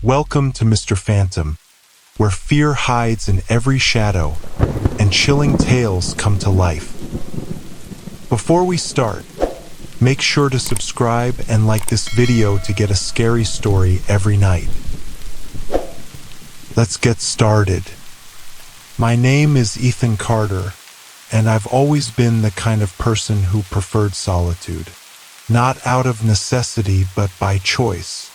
Welcome to Mr. Phantom, where fear hides in every shadow and chilling tales come to life. Before we start, make sure to subscribe and like this video to get a scary story every night. Let's get started. My name is Ethan Carter, and I've always been the kind of person who preferred solitude. Not out of necessity, but by choice.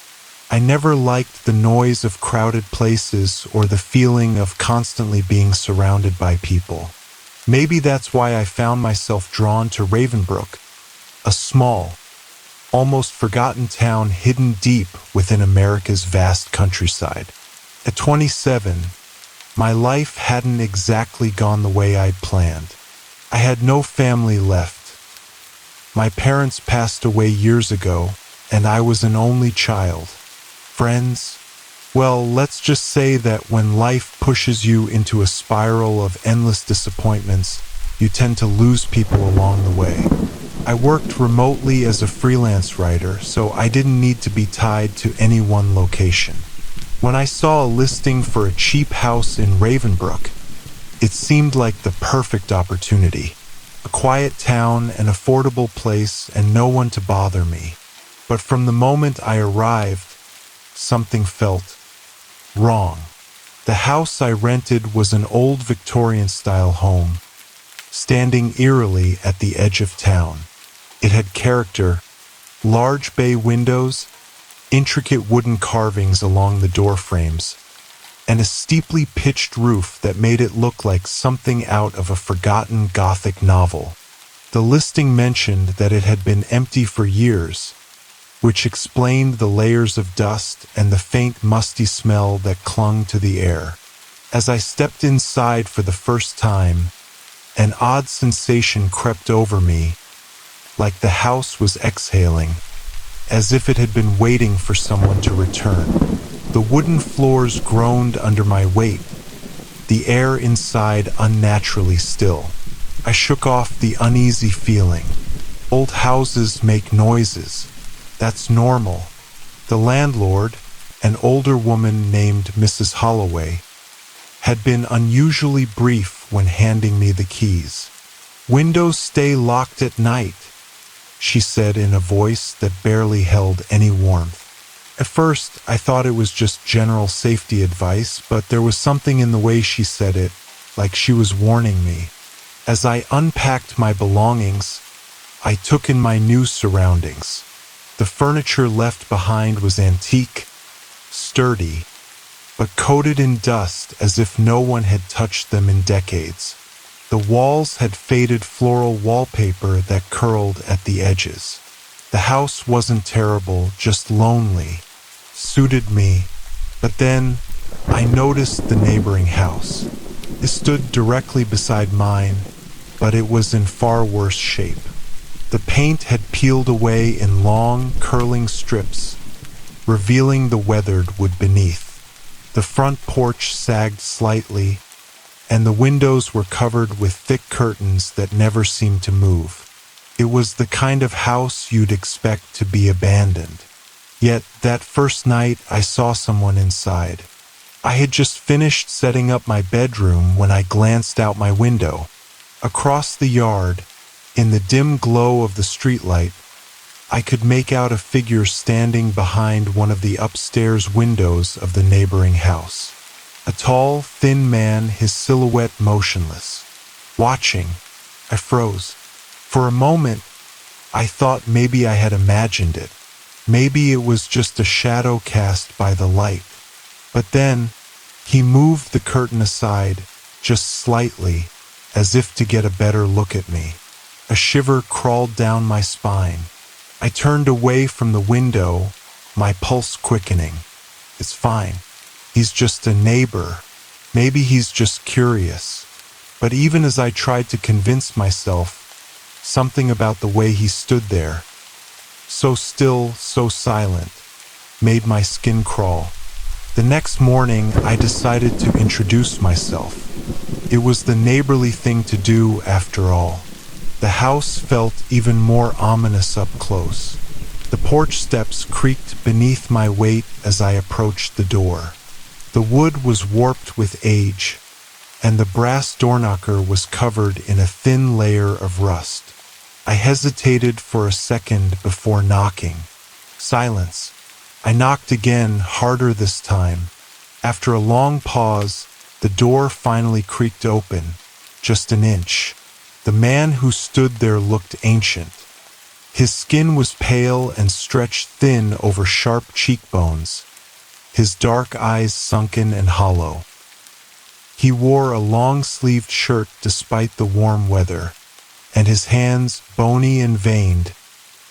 I never liked the noise of crowded places or the feeling of constantly being surrounded by people. Maybe that's why I found myself drawn to Ravenbrook, a small, almost forgotten town hidden deep within America's vast countryside. At 27, my life hadn't exactly gone the way I'd planned. I had no family left. My parents passed away years ago, and I was an only child. Friends? Well, let's just say that when life pushes you into a spiral of endless disappointments, you tend to lose people along the way. I worked remotely as a freelance writer, so I didn't need to be tied to any one location. When I saw a listing for a cheap house in Ravenbrook, it seemed like the perfect opportunity. A quiet town, an affordable place, and no one to bother me. But from the moment I arrived, something felt wrong. The house I rented was an old Victorian-style home, standing eerily at the edge of town. It had character, large bay windows, intricate wooden carvings along the door frames, and a steeply pitched roof that made it look like something out of a forgotten Gothic novel. The listing mentioned that it had been empty for years, which explained the layers of dust and the faint musty smell that clung to the air. As I stepped inside for the first time, an odd sensation crept over me, like the house was exhaling, as if it had been waiting for someone to return. The wooden floors groaned under my weight, the air inside unnaturally still. I shook off the uneasy feeling. Old houses make noises. That's normal. The landlord, an older woman named Mrs. Holloway, had been unusually brief when handing me the keys. "Windows stay locked at night," she said in a voice that barely held any warmth. At first, I thought it was just general safety advice, but there was something in the way she said it, like she was warning me. As I unpacked my belongings, I took in my new surroundings. The furniture left behind was antique, sturdy, but coated in dust as if no one had touched them in decades. The walls had faded floral wallpaper that curled at the edges. The house wasn't terrible, just lonely. Suited me. But then I noticed the neighboring house. It stood directly beside mine, but it was in far worse shape. The paint had peeled away in long, curling strips, revealing the weathered wood beneath. The front porch sagged slightly, and the windows were covered with thick curtains that never seemed to move. It was the kind of house you'd expect to be abandoned. Yet that first night I saw someone inside. I had just finished setting up my bedroom when I glanced out my window. Across the yard, in the dim glow of the streetlight, I could make out a figure standing behind one of the upstairs windows of the neighboring house. A tall, thin man, his silhouette motionless. Watching, I froze. For a moment, I thought maybe I had imagined it. Maybe it was just a shadow cast by the light. But then, he moved the curtain aside, just slightly, as if to get a better look at me. A shiver crawled down my spine. I turned away from the window, my pulse quickening. It's fine. He's just a neighbor. Maybe he's just curious. But even as I tried to convince myself, something about the way he stood there, so still, so silent, made my skin crawl. The next morning, I decided to introduce myself. It was the neighborly thing to do after all. The house felt even more ominous up close. The porch steps creaked beneath my weight as I approached the door. The wood was warped with age, and the brass doorknocker was covered in a thin layer of rust. I hesitated for a second before knocking. Silence. I knocked again, harder this time. After a long pause, the door finally creaked open, just an inch. The man who stood there looked ancient. His skin was pale and stretched thin over sharp cheekbones, his dark eyes sunken and hollow. He wore a long-sleeved shirt despite the warm weather, and his hands, bony and veined,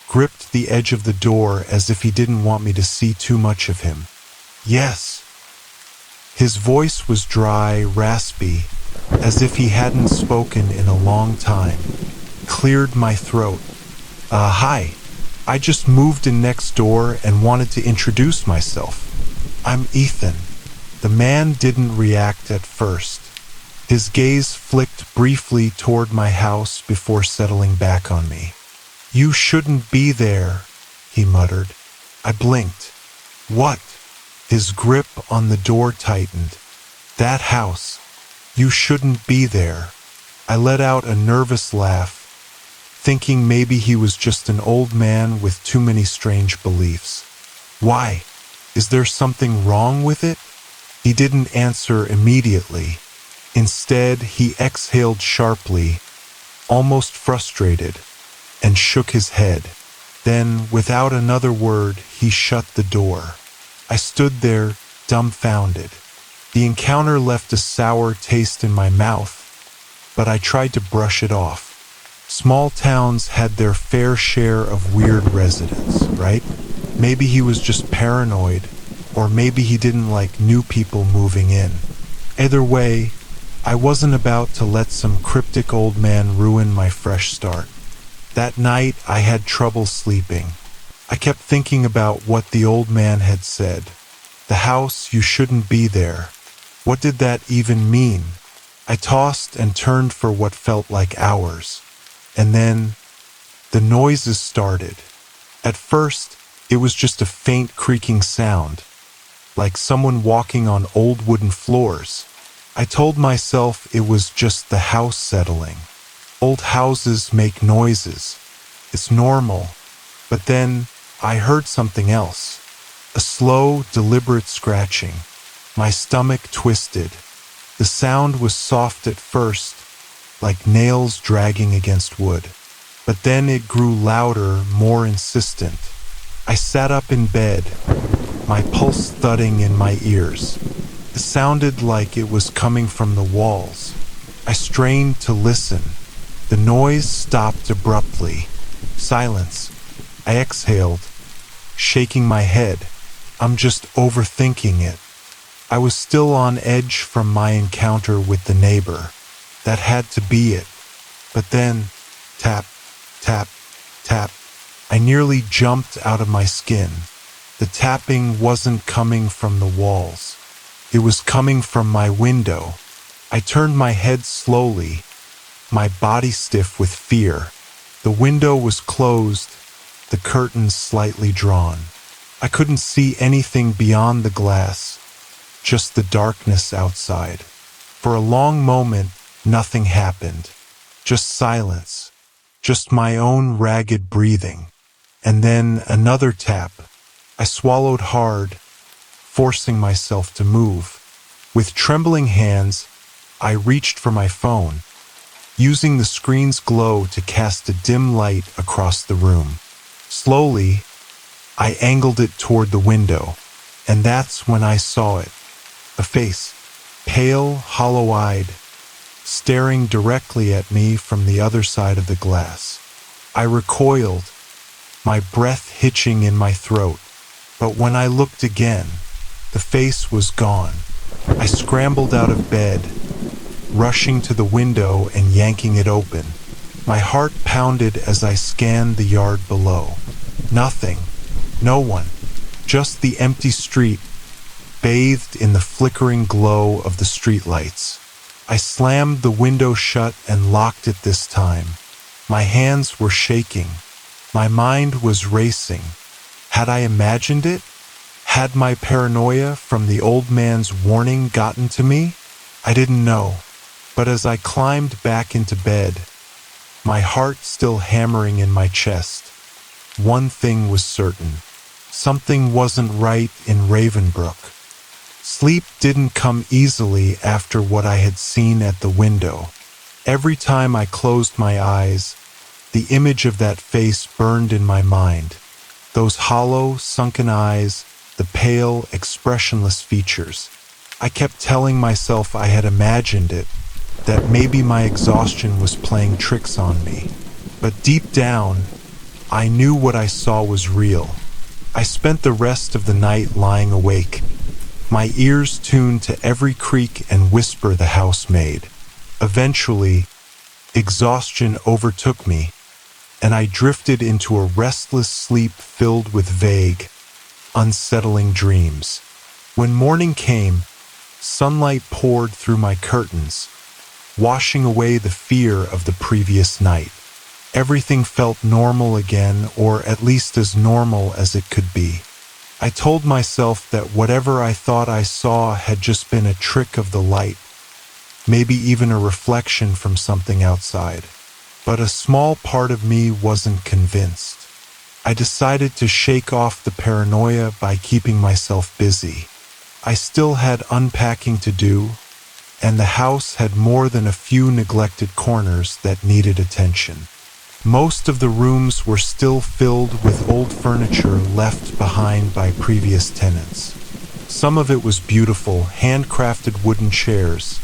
gripped the edge of the door as if he didn't want me to see too much of him. Yes. His voice was dry, raspy, as if he hadn't spoken in a long time. Cleared my throat. Hi. I just moved in next door and wanted to introduce myself. I'm Ethan. The man didn't react at first. His gaze flicked briefly toward my house before settling back on me. You shouldn't be there, he muttered. I blinked. What? His grip on the door tightened. That house. You shouldn't be there. I let out a nervous laugh, thinking maybe he was just an old man with too many strange beliefs. Why? Is there something wrong with it? He didn't answer immediately. Instead, he exhaled sharply, almost frustrated, and shook his head. Then, without another word, he shut the door. I stood there, dumbfounded. The encounter left a sour taste in my mouth, but I tried to brush it off. Small towns had their fair share of weird residents, right? Maybe he was just paranoid, or maybe he didn't like new people moving in. Either way, I wasn't about to let some cryptic old man ruin my fresh start. That night, I had trouble sleeping. I kept thinking about what the old man had said. The house, you shouldn't be there. What did that even mean? I tossed and turned for what felt like hours. And then, the noises started. At first, it was just a faint creaking sound, like someone walking on old wooden floors. I told myself it was just the house settling. Old houses make noises. It's normal. But then I heard something else. A slow, deliberate scratching. My stomach twisted. The sound was soft at first, like nails dragging against wood. But then it grew louder, more insistent. I sat up in bed, my pulse thudding in my ears. It sounded like it was coming from the walls. I strained to listen. The noise stopped abruptly. Silence. I exhaled, shaking my head. I'm just overthinking it. I was still on edge from my encounter with the neighbor. That had to be it. But then, tap, tap, tap. I nearly jumped out of my skin. The tapping wasn't coming from the walls. It was coming from my window. I turned my head slowly, my body stiff with fear. The window was closed, the curtains slightly drawn. I couldn't see anything beyond the glass, just the darkness outside. For a long moment, nothing happened. Just silence, just my own ragged breathing. And then another tap. I swallowed hard, forcing myself to move. With trembling hands, I reached for my phone, using the screen's glow to cast a dim light across the room. Slowly, I angled it toward the window, and that's when I saw it. A face, pale, hollow-eyed, staring directly at me from the other side of the glass. I recoiled, my breath hitching in my throat. But when I looked again, the face was gone. I scrambled out of bed, rushing to the window and yanking it open. My heart pounded as I scanned the yard below. Nothing. No one. Just the empty street, bathed in the flickering glow of the streetlights. I slammed the window shut and locked it this time. My hands were shaking. My mind was racing. Had I imagined it? Had my paranoia from the old man's warning gotten to me? I didn't know. But as I climbed back into bed, my heart still hammering in my chest, one thing was certain. Something wasn't right in Ravenbrook. Sleep didn't come easily after what I had seen at the window. Every time I closed my eyes, the image of that face burned in my mind. Those hollow, sunken eyes, the pale, expressionless features. I kept telling myself I had imagined it, that maybe my exhaustion was playing tricks on me. But deep down, I knew what I saw was real. I spent the rest of the night lying awake, my ears tuned to every creak and whisper the house made. Eventually, exhaustion overtook me, and I drifted into a restless sleep filled with vague, unsettling dreams. When morning came, sunlight poured through my curtains, washing away the fear of the previous night. Everything felt normal again, or at least as normal as it could be. I told myself that whatever I thought I saw had just been a trick of the light, maybe even a reflection from something outside. But a small part of me wasn't convinced. I decided to shake off the paranoia by keeping myself busy. I still had unpacking to do, and the house had more than a few neglected corners that needed attention. Most of the rooms were still filled with old furniture left behind by previous tenants. Some of it was beautiful, handcrafted wooden chairs,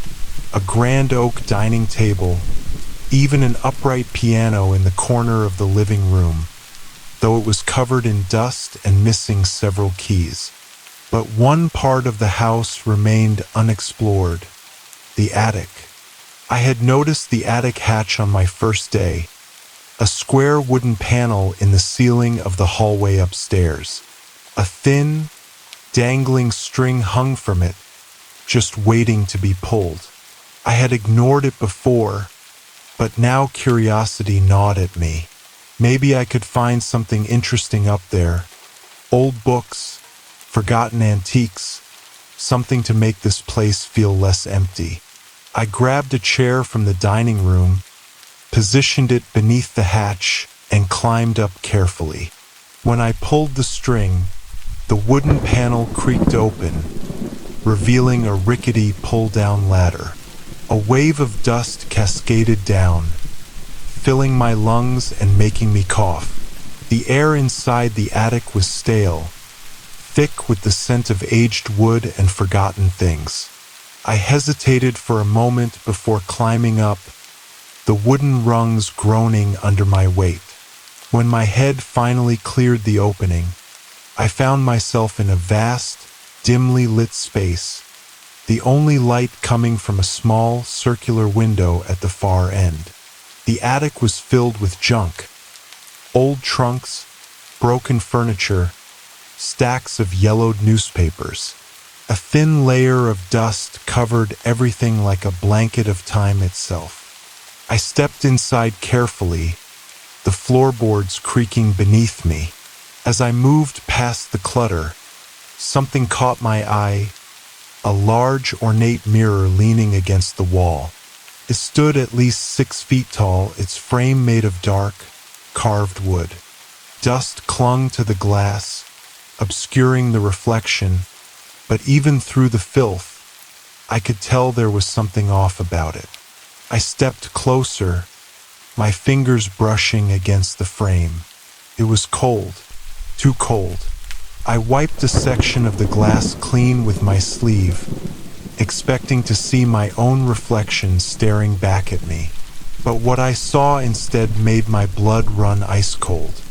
a grand oak dining table, even an upright piano in the corner of the living room, though it was covered in dust and missing several keys. But one part of the house remained unexplored, the attic. I had noticed the attic hatch on my first day, a square wooden panel in the ceiling of the hallway upstairs. A thin, dangling string hung from it, just waiting to be pulled. I had ignored it before, but now curiosity gnawed at me. Maybe I could find something interesting up there. Old books, forgotten antiques, something to make this place feel less empty. I grabbed a chair from the dining room, positioned it beneath the hatch, and climbed up carefully. When I pulled the string, the wooden panel creaked open, revealing a rickety pull-down ladder. A wave of dust cascaded down, filling my lungs and making me cough. The air inside the attic was stale, thick with the scent of aged wood and forgotten things. I hesitated for a moment before climbing up, the wooden rungs groaning under my weight. When my head finally cleared the opening, I found myself in a vast, dimly lit space, the only light coming from a small, circular window at the far end. The attic was filled with junk, old trunks, broken furniture, stacks of yellowed newspapers. A thin layer of dust covered everything like a blanket of time itself. I stepped inside carefully, the floorboards creaking beneath me. As I moved past the clutter, something caught my eye, a large, ornate mirror leaning against the wall. It stood at least 6 feet tall, its frame made of dark, carved wood. Dust clung to the glass, obscuring the reflection, but even through the filth, I could tell there was something off about it. I stepped closer, my fingers brushing against the frame. It was cold, too cold. I wiped a section of the glass clean with my sleeve, expecting to see my own reflection staring back at me. But what I saw instead made my blood run ice cold.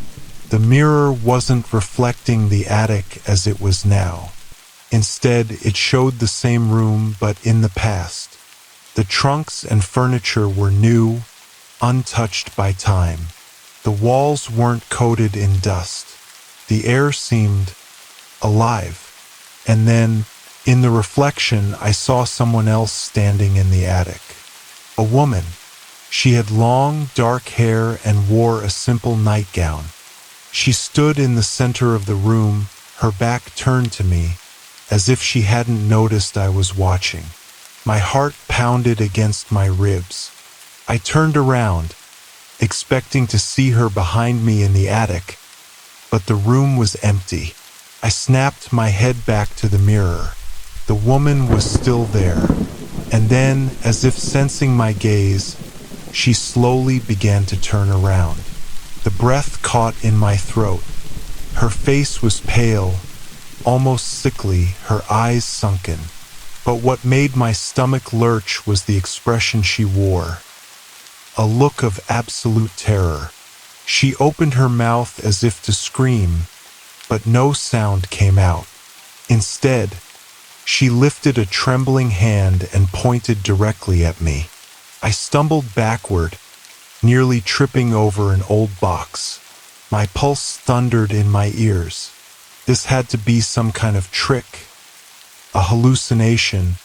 The mirror wasn't reflecting the attic as it was now. Instead, it showed the same room, but in the past. The trunks and furniture were new, untouched by time. The walls weren't coated in dust. The air seemed alive. And then, in the reflection, I saw someone else standing in the attic. A woman. She had long, dark hair and wore a simple nightgown. She stood in the center of the room, her back turned to me, as if she hadn't noticed I was watching. My heart pounded against my ribs. I turned around, expecting to see her behind me in the attic, but the room was empty. I snapped my head back to the mirror. The woman was still there, and then, as if sensing my gaze, she slowly began to turn around. The breath caught in my throat. Her face was pale, almost sickly, her eyes sunken. But what made my stomach lurch was the expression she wore. A look of absolute terror. She opened her mouth as if to scream, but no sound came out. Instead, she lifted a trembling hand and pointed directly at me. I stumbled backward, nearly tripping over an old box. My pulse thundered in my ears. This had to be some kind of trick, a hallucination,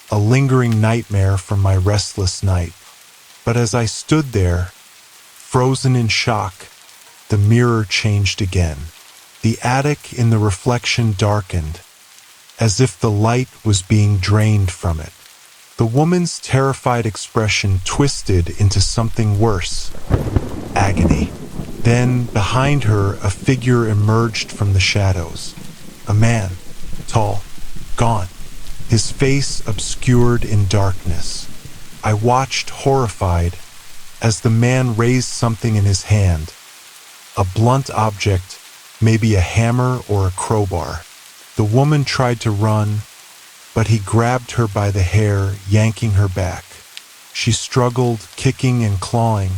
a lingering nightmare from my restless night. But as I stood there, frozen in shock, the mirror changed again. The attic in the reflection darkened, as if the light was being drained from it. The woman's terrified expression twisted into something worse: agony. Then, behind her, a figure emerged from the shadows. A man, tall, gaunt, his face obscured in darkness. I watched, horrified, as the man raised something in his hand. A blunt object, maybe a hammer or a crowbar. The woman tried to run, but he grabbed her by the hair, yanking her back. She struggled, kicking and clawing,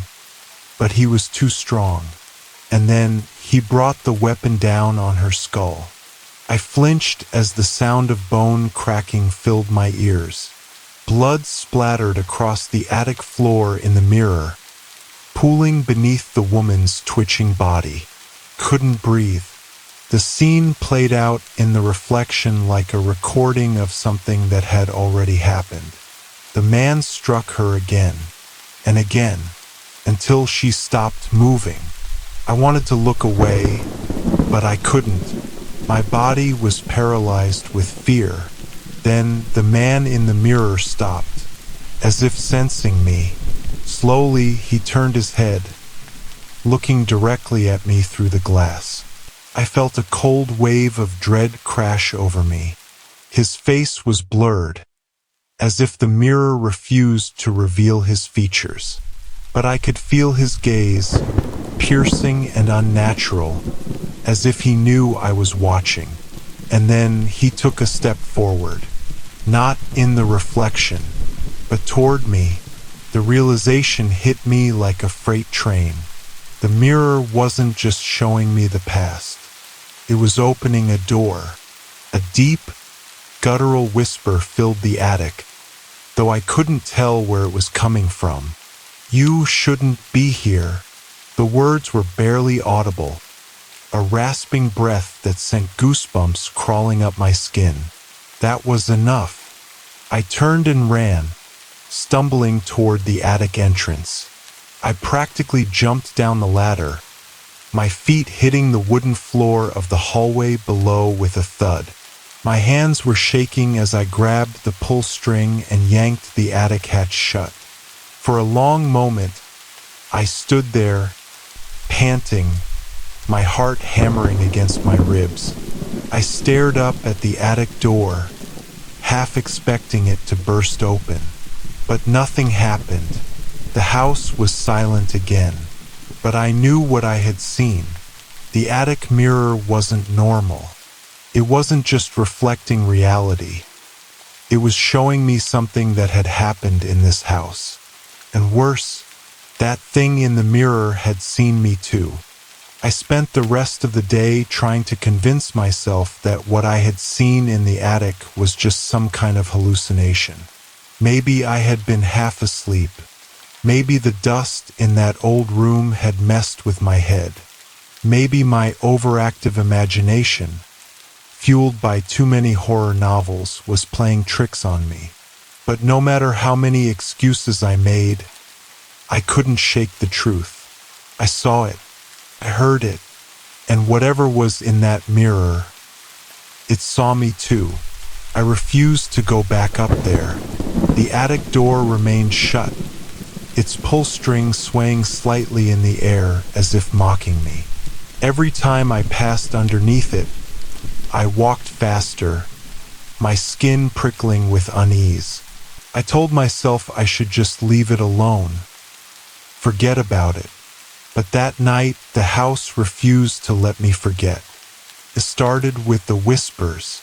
but he was too strong. And then he brought the weapon down on her skull. I flinched as the sound of bone cracking filled my ears. Blood splattered across the attic floor in the mirror, pooling beneath the woman's twitching body. Couldn't breathe. The scene played out in the reflection like a recording of something that had already happened. The man struck her again and again until she stopped moving. I wanted to look away, but I couldn't. My body was paralyzed with fear. Then the man in the mirror stopped, as if sensing me. Slowly, he turned his head, looking directly at me through the glass. I felt a cold wave of dread crash over me. His face was blurred, as if the mirror refused to reveal his features. But I could feel his gaze, piercing and unnatural, as if he knew I was watching. And then he took a step forward, not in the reflection, but toward me. The realization hit me like a freight train. The mirror wasn't just showing me the past. It was opening a door. A deep, guttural whisper filled the attic, though I couldn't tell where it was coming from. "You shouldn't be here." The words were barely audible, a rasping breath that sent goosebumps crawling up my skin. That was enough. I turned and ran, stumbling toward the attic entrance. I practically jumped down the ladder, my feet hitting the wooden floor of the hallway below with a thud. My hands were shaking as I grabbed the pull string and yanked the attic hatch shut. For a long moment, I stood there, panting, my heart hammering against my ribs. I stared up at the attic door, half expecting it to burst open. But nothing happened. The house was silent again. But I knew what I had seen. The attic mirror wasn't normal. It wasn't just reflecting reality. It was showing me something that had happened in this house. And worse, that thing in the mirror had seen me too. I spent the rest of the day trying to convince myself that what I had seen in the attic was just some kind of hallucination. Maybe I had been half asleep. Maybe the dust in that old room had messed with my head. Maybe my overactive imagination, fueled by too many horror novels, was playing tricks on me. But no matter how many excuses I made, I couldn't shake the truth. I saw it. I heard it. And whatever was in that mirror, it saw me too. I refused to go back up there. The attic door remained shut, its pull string swaying slightly in the air as if mocking me. Every time I passed underneath it, I walked faster, my skin prickling with unease. I told myself I should just leave it alone, forget about it. But that night, the house refused to let me forget. It started with the whispers.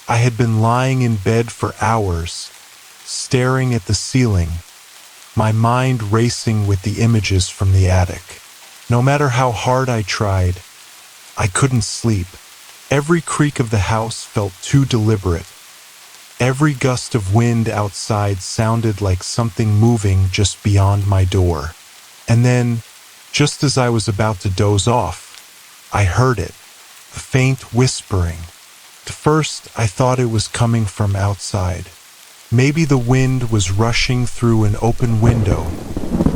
I had been lying in bed for hours, staring at the ceiling, my mind racing with the images from the attic. No matter how hard I tried, I couldn't sleep. Every creak of the house felt too deliberate. Every gust of wind outside sounded like something moving just beyond my door. And then, just as I was about to doze off, I heard it, a faint whispering. At first, I thought it was coming from outside. Maybe the wind was rushing through an open window,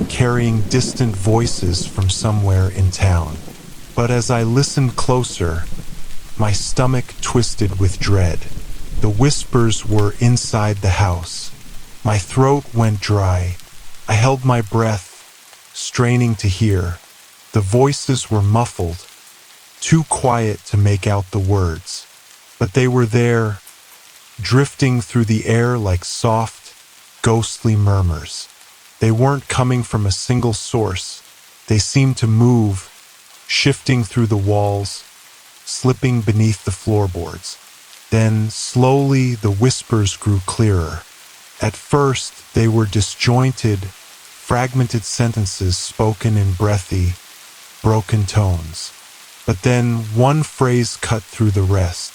carrying distant voices from somewhere in town. But as I listened closer, my stomach twisted with dread. The whispers were inside the house. My throat went dry. I held my breath, straining to hear. The voices were muffled, too quiet to make out the words. But they were there, drifting through the air like soft, ghostly murmurs. They weren't coming from a single source. They seemed to move, shifting through the walls, slipping beneath the floorboards. Then, slowly, the whispers grew clearer. At first, they were disjointed, fragmented sentences spoken in breathy, broken tones. But then one phrase cut through the rest.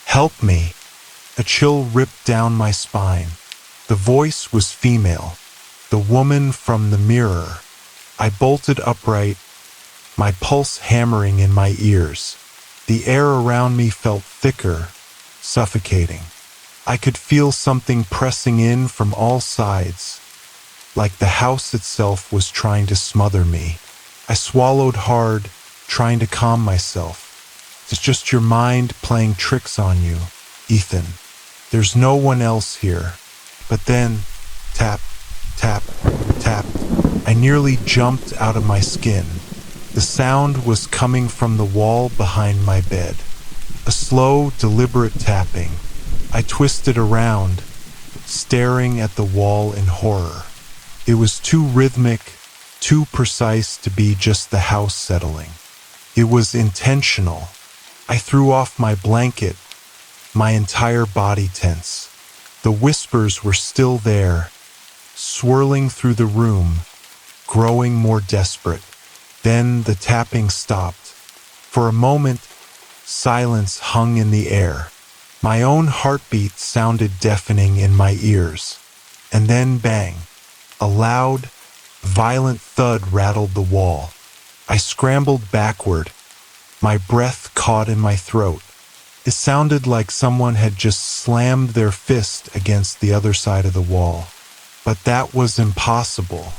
"Help me!" A chill ripped down my spine. The voice was female, the woman from the mirror. I bolted upright, my pulse hammering in my ears. The air around me felt thicker, suffocating. I could feel something pressing in from all sides, like the house itself was trying to smother me. I swallowed hard, trying to calm myself. It's just your mind playing tricks on you, Ethan. There's no one else here. But then, tap, tap, tap. I nearly jumped out of my skin. The sound was coming from the wall behind my bed. A slow, deliberate tapping. I twisted around, staring at the wall in horror. It was too rhythmic, too precise to be just the house settling. It was intentional. I threw off my blanket, my entire body tense. The whispers were still there, swirling through the room, growing more desperate. Then the tapping stopped. For a moment, silence hung in the air. My own heartbeat sounded deafening in my ears. And then bang! A loud, violent thud rattled the wall. I scrambled backward, my breath caught in my throat. It sounded like someone had just slammed their fist against the other side of the wall. But that was impossible.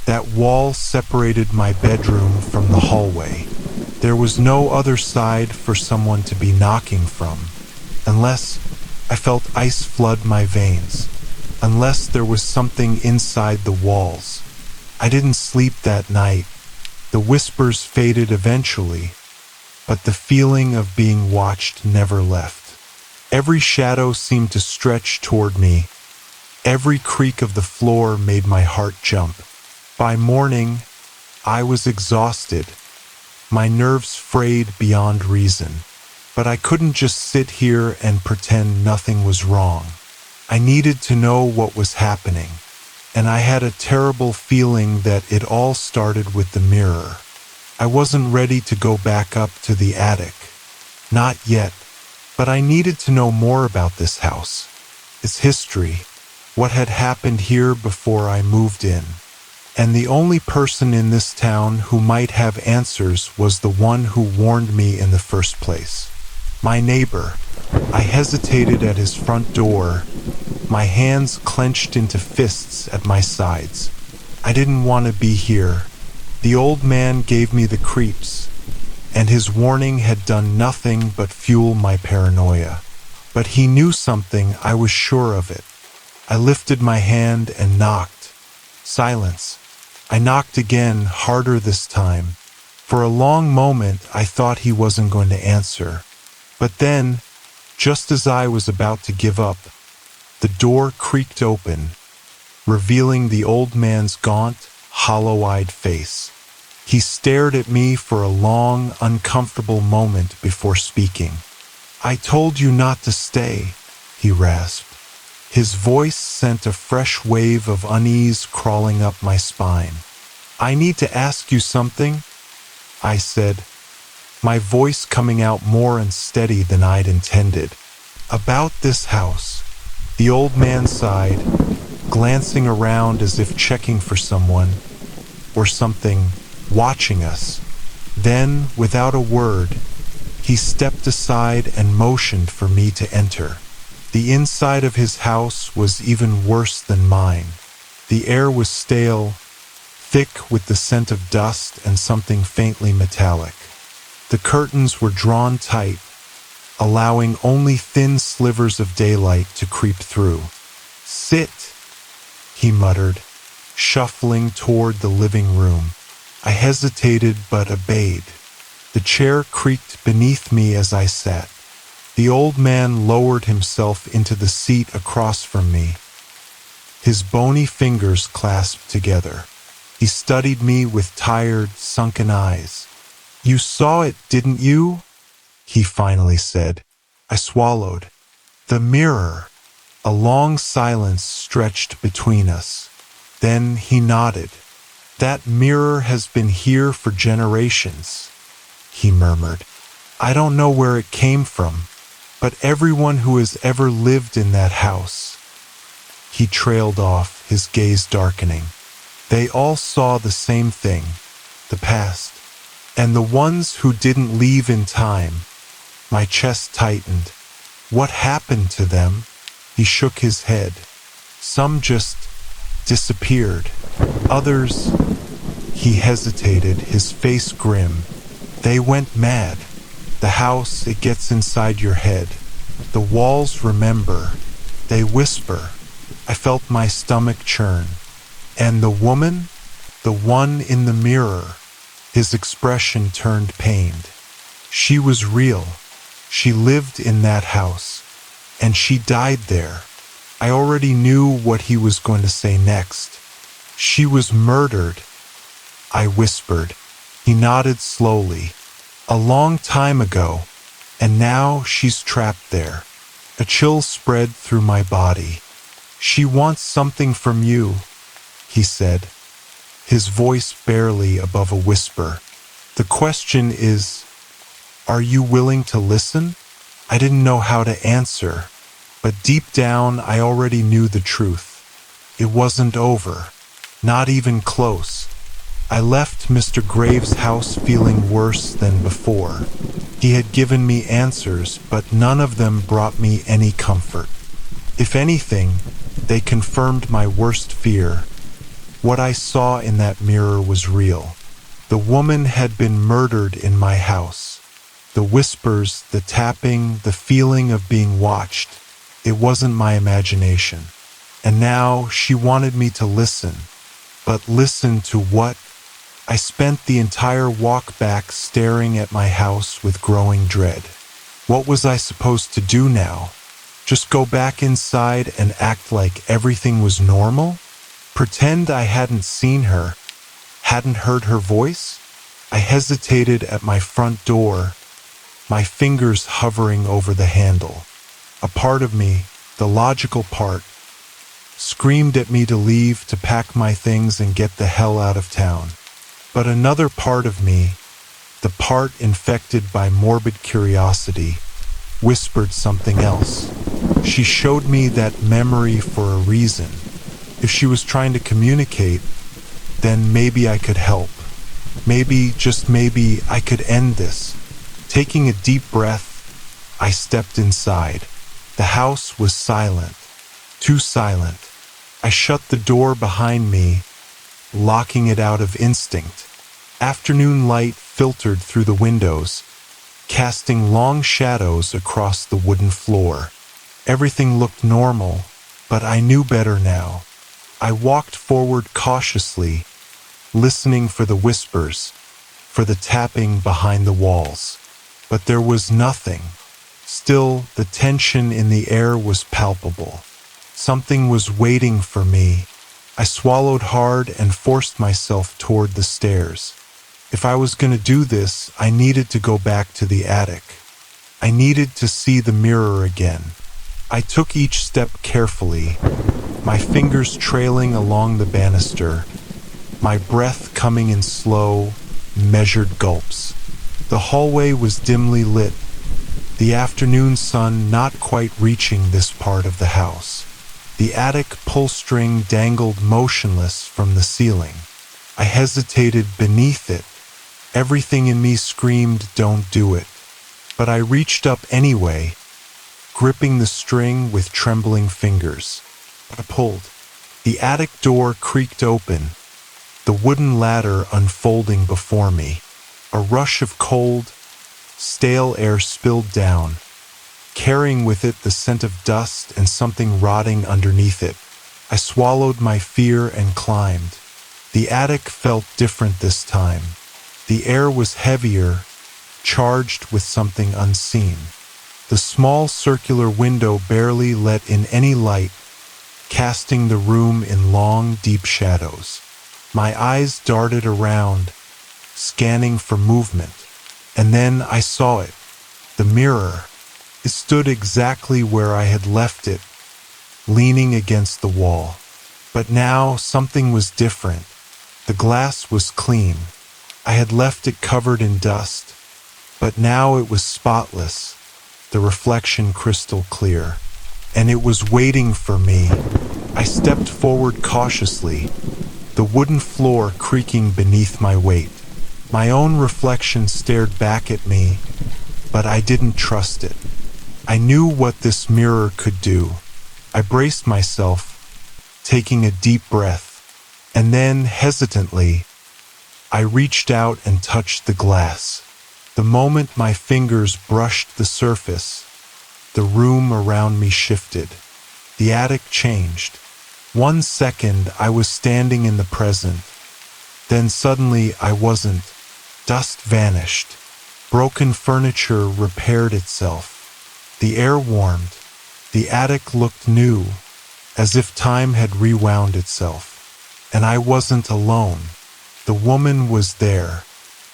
That wall separated my bedroom from the hallway. There was no other side for someone to be knocking from, unless I felt ice flood my veins, unless there was something inside the walls. I didn't sleep that night. The whispers faded eventually, but the feeling of being watched never left. Every shadow seemed to stretch toward me. Every creak of the floor made my heart jump. By morning, I was exhausted, my nerves frayed beyond reason. But I couldn't just sit here and pretend nothing was wrong. I needed to know what was happening, and I had a terrible feeling that it all started with the mirror. I wasn't ready to go back up to the attic. Not yet, but I needed to know more about this house, its history, what had happened here before I moved in. And the only person in this town who might have answers was the one who warned me in the first place. My neighbor. I hesitated at his front door, my hands clenched into fists at my sides. I didn't want to be here. The old man gave me the creeps. and his warning had done nothing but fuel my paranoia. But he knew something, I was sure of it. I lifted my hand and knocked. Silence. I knocked again, harder this time. For a long moment, I thought he wasn't going to answer. But then, just as I was about to give up, the door creaked open, revealing the old man's gaunt, hollow-eyed face. He stared at me for a long, uncomfortable moment before speaking. "I told you not to stay," he rasped. His voice sent a fresh wave of unease crawling up my spine. "I need to ask you something," I said, my voice coming out more unsteady than I'd intended. "About this house." The old man sighed, glancing around as if checking for someone or something watching us. Then, without a word, he stepped aside and motioned for me to enter. The inside of his house was even worse than mine. The air was stale, thick with the scent of dust and something faintly metallic. The curtains were drawn tight, allowing only thin slivers of daylight to creep through. "Sit," he muttered, shuffling toward the living room. I hesitated but obeyed. The chair creaked beneath me as I sat. The old man lowered himself into the seat across from me, his bony fingers clasped together. He studied me with tired, sunken eyes. "You saw it, didn't you?" he finally said. I swallowed. "The mirror." A long silence stretched between us. Then he nodded. "That mirror has been here for generations," he murmured. "I don't know where it came from, but everyone who has ever lived in that house." He trailed off, his gaze darkening. "They all saw the same thing, the past. And the ones who didn't leave in time." My chest tightened. "What happened to them?" He shook his head. "Some just disappeared. Others—" He hesitated, his face grim. "They went mad. The house, it gets inside your head. The walls remember. They whisper." I felt my stomach churn. "And the woman? The one in the mirror?" His expression turned pained. "She was real. She lived in that house. And she died there." I already knew what he was going to say next. "She was murdered," I whispered. He nodded slowly. "A long time ago. And now she's trapped there." A chill spread through my body. "She wants something from you," he said, his voice barely above a whisper. "The question is, are you willing to listen?" I didn't know how to answer, but deep down I already knew the truth. It wasn't over, not even close. I left Mr. Graves' house feeling worse than before. He had given me answers, but none of them brought me any comfort. If anything, they confirmed my worst fear. What I saw in that mirror was real. The woman had been murdered in my house. The whispers, the tapping, the feeling of being watched. It wasn't my imagination. And now she wanted me to listen. But listen to what? I spent the entire walk back staring at my house with growing dread. What was I supposed to do now? Just go back inside and act like everything was normal? Pretend I hadn't seen her, hadn't heard her voice? I hesitated at my front door, my fingers hovering over the handle. A part of me, the logical part, screamed at me to leave, to pack my things and get the hell out of town. But another part of me, the part infected by morbid curiosity, whispered something else. She showed me that memory for a reason. If she was trying to communicate, then maybe I could help. Maybe, just maybe, I could end this. Taking a deep breath, I stepped inside. The house was silent, too silent. I shut the door behind me, locking it out of instinct. Afternoon light filtered through the windows, casting long shadows across the wooden floor. Everything looked normal, but I knew better now. I walked forward cautiously, listening for the whispers, for the tapping behind the walls. But there was nothing. Still, the tension in the air was palpable. Something was waiting for me. I swallowed hard and forced myself toward the stairs. If I was going to do this, I needed to go back to the attic. I needed to see the mirror again. I took each step carefully, my fingers trailing along the banister, my breath coming in slow, measured gulps. The hallway was dimly lit, the afternoon sun not quite reaching this part of the house. The attic pull string dangled motionless from the ceiling. I hesitated beneath it. Everything in me screamed, "Don't do it." But I reached up anyway, gripping the string with trembling fingers. I pulled. The attic door creaked open, the wooden ladder unfolding before me. A rush of cold, stale air spilled down, carrying with it the scent of dust and something rotting underneath it. I swallowed my fear and climbed. The attic felt different this time. The air was heavier, charged with something unseen. The small circular window barely let in any light, casting the room in long, deep shadows. My eyes darted around, scanning for movement. And then I saw it. The mirror. It stood exactly where I had left it, leaning against the wall. But now something was different. The glass was clean. I had left it covered in dust, but now it was spotless, the reflection crystal clear. And it was waiting for me. I stepped forward cautiously, the wooden floor creaking beneath my weight. My own reflection stared back at me, but I didn't trust it. I knew what this mirror could do. I braced myself, taking a deep breath, and then, hesitantly, I reached out and touched the glass. The moment my fingers brushed the surface, the room around me shifted. The attic changed. 1 second I was standing in the present. Then suddenly I wasn't. Dust vanished. Broken furniture repaired itself. The air warmed. The attic looked new, as if time had rewound itself. And I wasn't alone. The woman was there.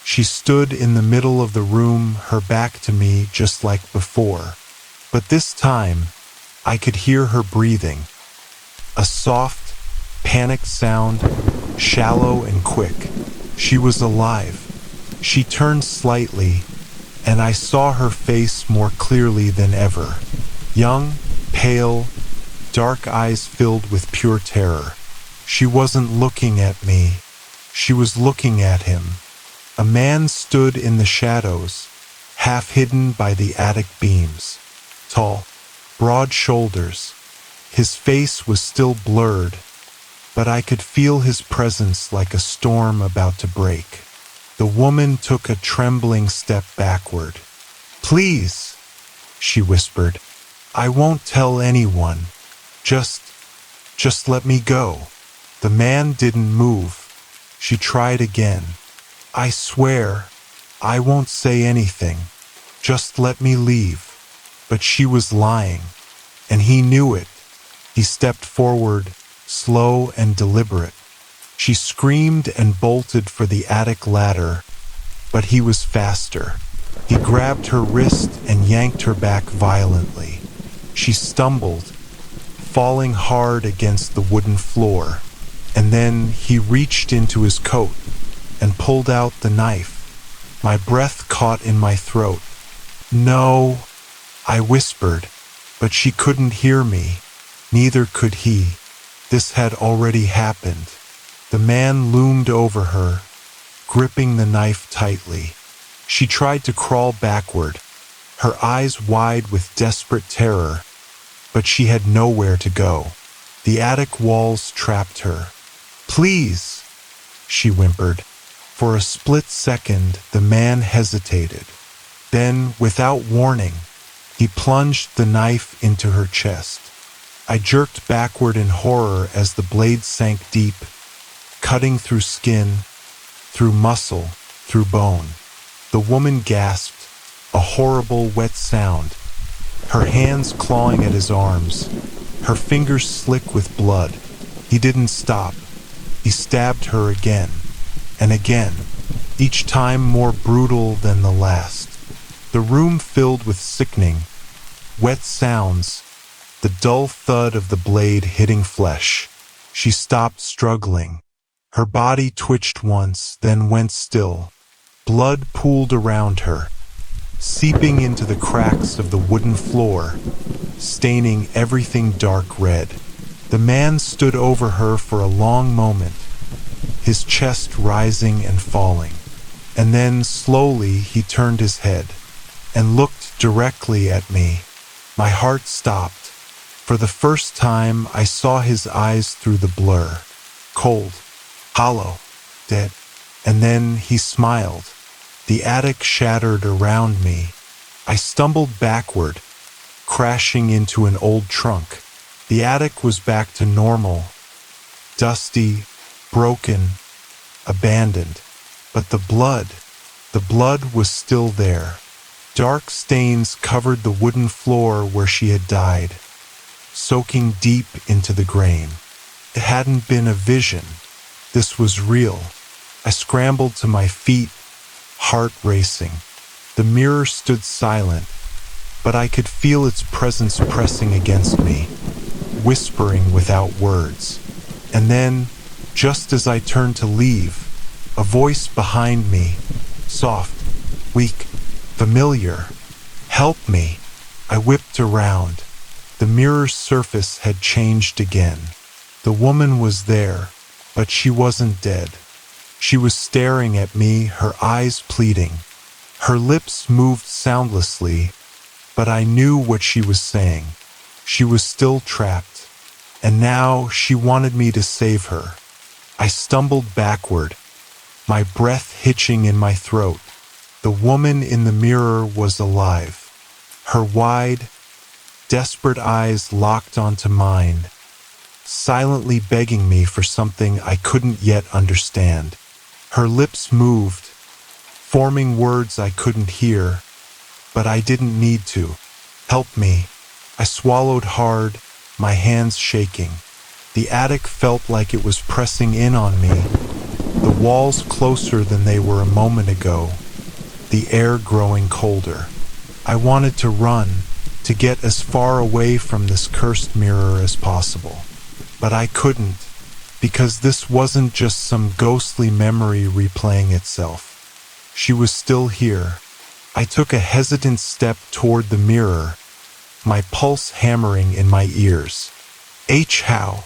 She stood in the middle of the room, her back to me just like before. But this time, I could hear her breathing. A soft, panicked sound, shallow and quick. She was alive. She turned slightly, and I saw her face more clearly than ever. Young, pale, dark eyes filled with pure terror. She wasn't looking at me. She was looking at him. A man stood in the shadows, half hidden by the attic beams. Tall, broad shoulders. His face was still blurred, but I could feel his presence like a storm about to break. The woman took a trembling step backward. "Please," she whispered. "I won't tell anyone. Just let me go." The man didn't move. She tried again. "I swear, I won't say anything. Just let me leave." But she was lying, and he knew it. He stepped forward, slow and deliberate. She screamed and bolted for the attic ladder, but he was faster. He grabbed her wrist and yanked her back violently. She stumbled, falling hard against the wooden floor, and then he reached into his coat and pulled out the knife. My breath caught in my throat. "No," I whispered, but she couldn't hear me. Neither could he. This had already happened. The man loomed over her, gripping the knife tightly. She tried to crawl backward, her eyes wide with desperate terror, but she had nowhere to go. The attic walls trapped her. "Please," she whimpered. For a split second, the man hesitated. Then, without warning, he plunged the knife into her chest. I jerked backward in horror as the blade sank deep, cutting through skin, through muscle, through bone. The woman gasped, a horrible wet sound, her hands clawing at his arms, her fingers slick with blood. He didn't stop. He stabbed her again, and again, each time more brutal than the last. The room filled with sickening, wet sounds, the dull thud of the blade hitting flesh. She stopped struggling. Her body twitched once, then went still. Blood pooled around her, seeping into the cracks of the wooden floor, staining everything dark red. The man stood over her for a long moment, his chest rising and falling. And then, slowly, he turned his head and looked directly at me. My heart stopped. For the first time, I saw his eyes through the blur. Cold, hollow, dead. And then he smiled. The attic shattered around me. I stumbled backward, crashing into an old trunk. The attic was back to normal, dusty, broken, abandoned. But the blood was still there. Dark stains covered the wooden floor where she had died, soaking deep into the grain. It hadn't been a vision. This was real. I scrambled to my feet, heart racing. The mirror stood silent, but I could feel its presence pressing against me, whispering without words. And then, just as I turned to leave, a voice behind me, soft, weak, familiar. Help me. I whipped around. The mirror's surface had changed again. The woman was there, but she wasn't dead. She was staring at me, her eyes pleading. Her lips moved soundlessly, but I knew what she was saying. She was still trapped, and now she wanted me to save her. I stumbled backward, my breath hitching in my throat. The woman in the mirror was alive. Her wide, desperate eyes locked onto mine, silently begging me for something I couldn't yet understand. Her lips moved, forming words I couldn't hear, but I didn't need to. Help me. I swallowed hard, my hands shaking. The attic felt like it was pressing in on me, the walls closer than they were a moment ago, the air growing colder. I wanted to run, to get as far away from this cursed mirror as possible. But I couldn't, because this wasn't just some ghostly memory replaying itself. She was still here. I took a hesitant step toward the mirror, my pulse hammering in my ears. How?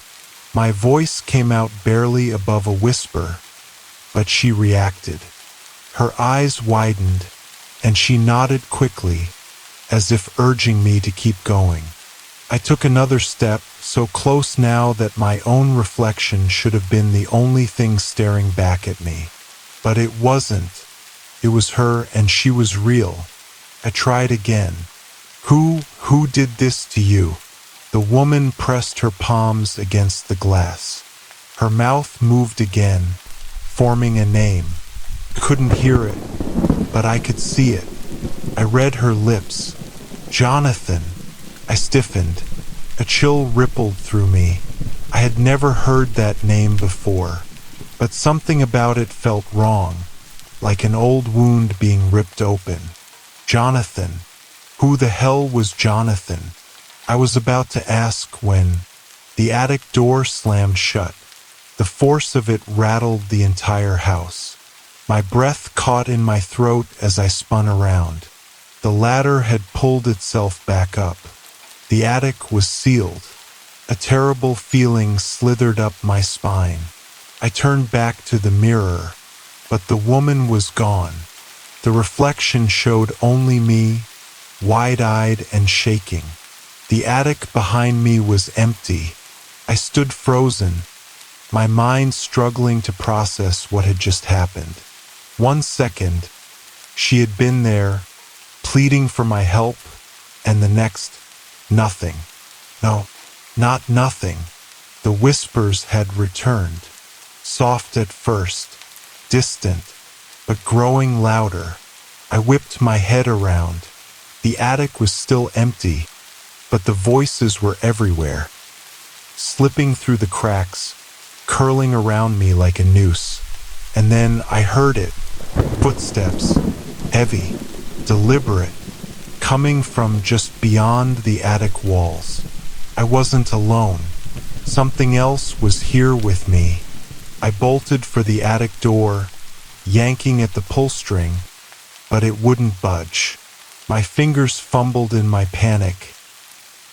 My voice came out barely above a whisper, but she reacted. Her eyes widened, and she nodded quickly, as if urging me to keep going. I took another step, so close now that my own reflection should have been the only thing staring back at me. But it wasn't. It was her, and she was real. I tried again. Who did this to you? The woman pressed her palms against the glass. Her mouth moved again, forming a name. Couldn't hear it, but I could see it. I read her lips. Jonathan. I stiffened. A chill rippled through me. I had never heard that name before, but something about it felt wrong, like an old wound being ripped open. Jonathan. Who the hell was Jonathan? I was about to ask when the attic door slammed shut. The force of it rattled the entire house. My breath caught in my throat as I spun around. The ladder had pulled itself back up. The attic was sealed. A terrible feeling slithered up my spine. I turned back to the mirror, but the woman was gone. The reflection showed only me, wide-eyed and shaking. The attic behind me was empty. I stood frozen, my mind struggling to process what had just happened. 1 second, she had been there, pleading for my help, and the next, nothing. No, not nothing. The whispers had returned, soft at first, distant, but growing louder. I whipped my head around. The attic was still empty, but the voices were everywhere, slipping through the cracks, curling around me like a noose. And then I heard it. Footsteps, heavy, deliberate, coming from just beyond the attic walls. I wasn't alone. Something else was here with me. I bolted for the attic door, yanking at the pull string, but it wouldn't budge. My fingers fumbled in my panic,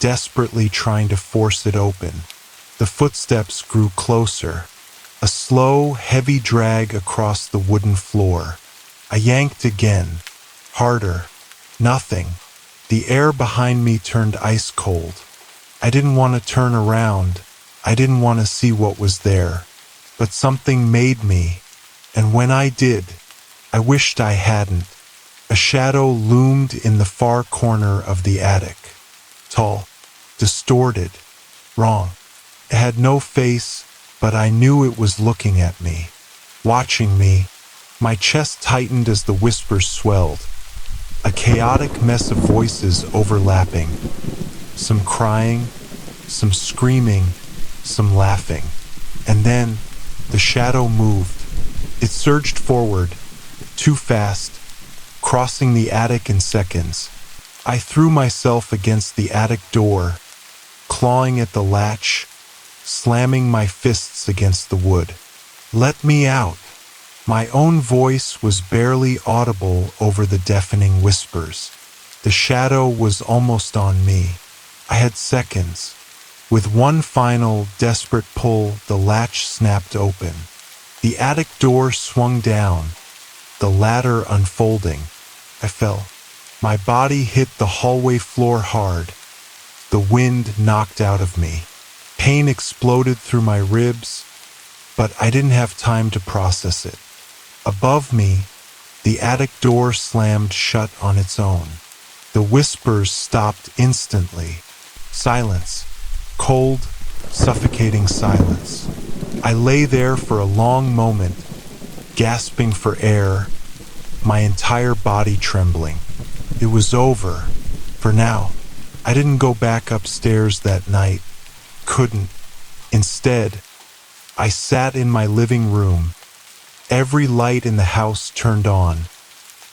desperately trying to force it open. The footsteps grew closer, a slow, heavy drag across the wooden floor. I yanked again, harder. Nothing. The air behind me turned ice cold. I didn't want to turn around. I didn't want to see what was there. But something made me, and when I did, I wished I hadn't. A shadow loomed in the far corner of the attic. Tall, distorted, wrong. It had no face, but I knew it was looking at me, watching me. My chest tightened as the whispers swelled. A chaotic mess of voices overlapping. Some crying, some screaming, some laughing. And then, the shadow moved. It surged forward, too fast, crossing the attic in seconds. I threw myself against the attic door, clawing at the latch, slamming my fists against the wood. Let me out. My own voice was barely audible over the deafening whispers. The shadow was almost on me. I had seconds. With one final, desperate pull, the latch snapped open. The attic door swung down, the ladder unfolding. I fell. My body hit the hallway floor hard. The wind knocked out of me. Pain exploded through my ribs, but I didn't have time to process it. Above me, the attic door slammed shut on its own. The whispers stopped instantly. Silence. Cold, suffocating silence. I lay there for a long moment, gasping for air, my entire body trembling. It was over, for now. I didn't go back upstairs that night. Couldn't. Instead, I sat in my living room, every light in the house turned on,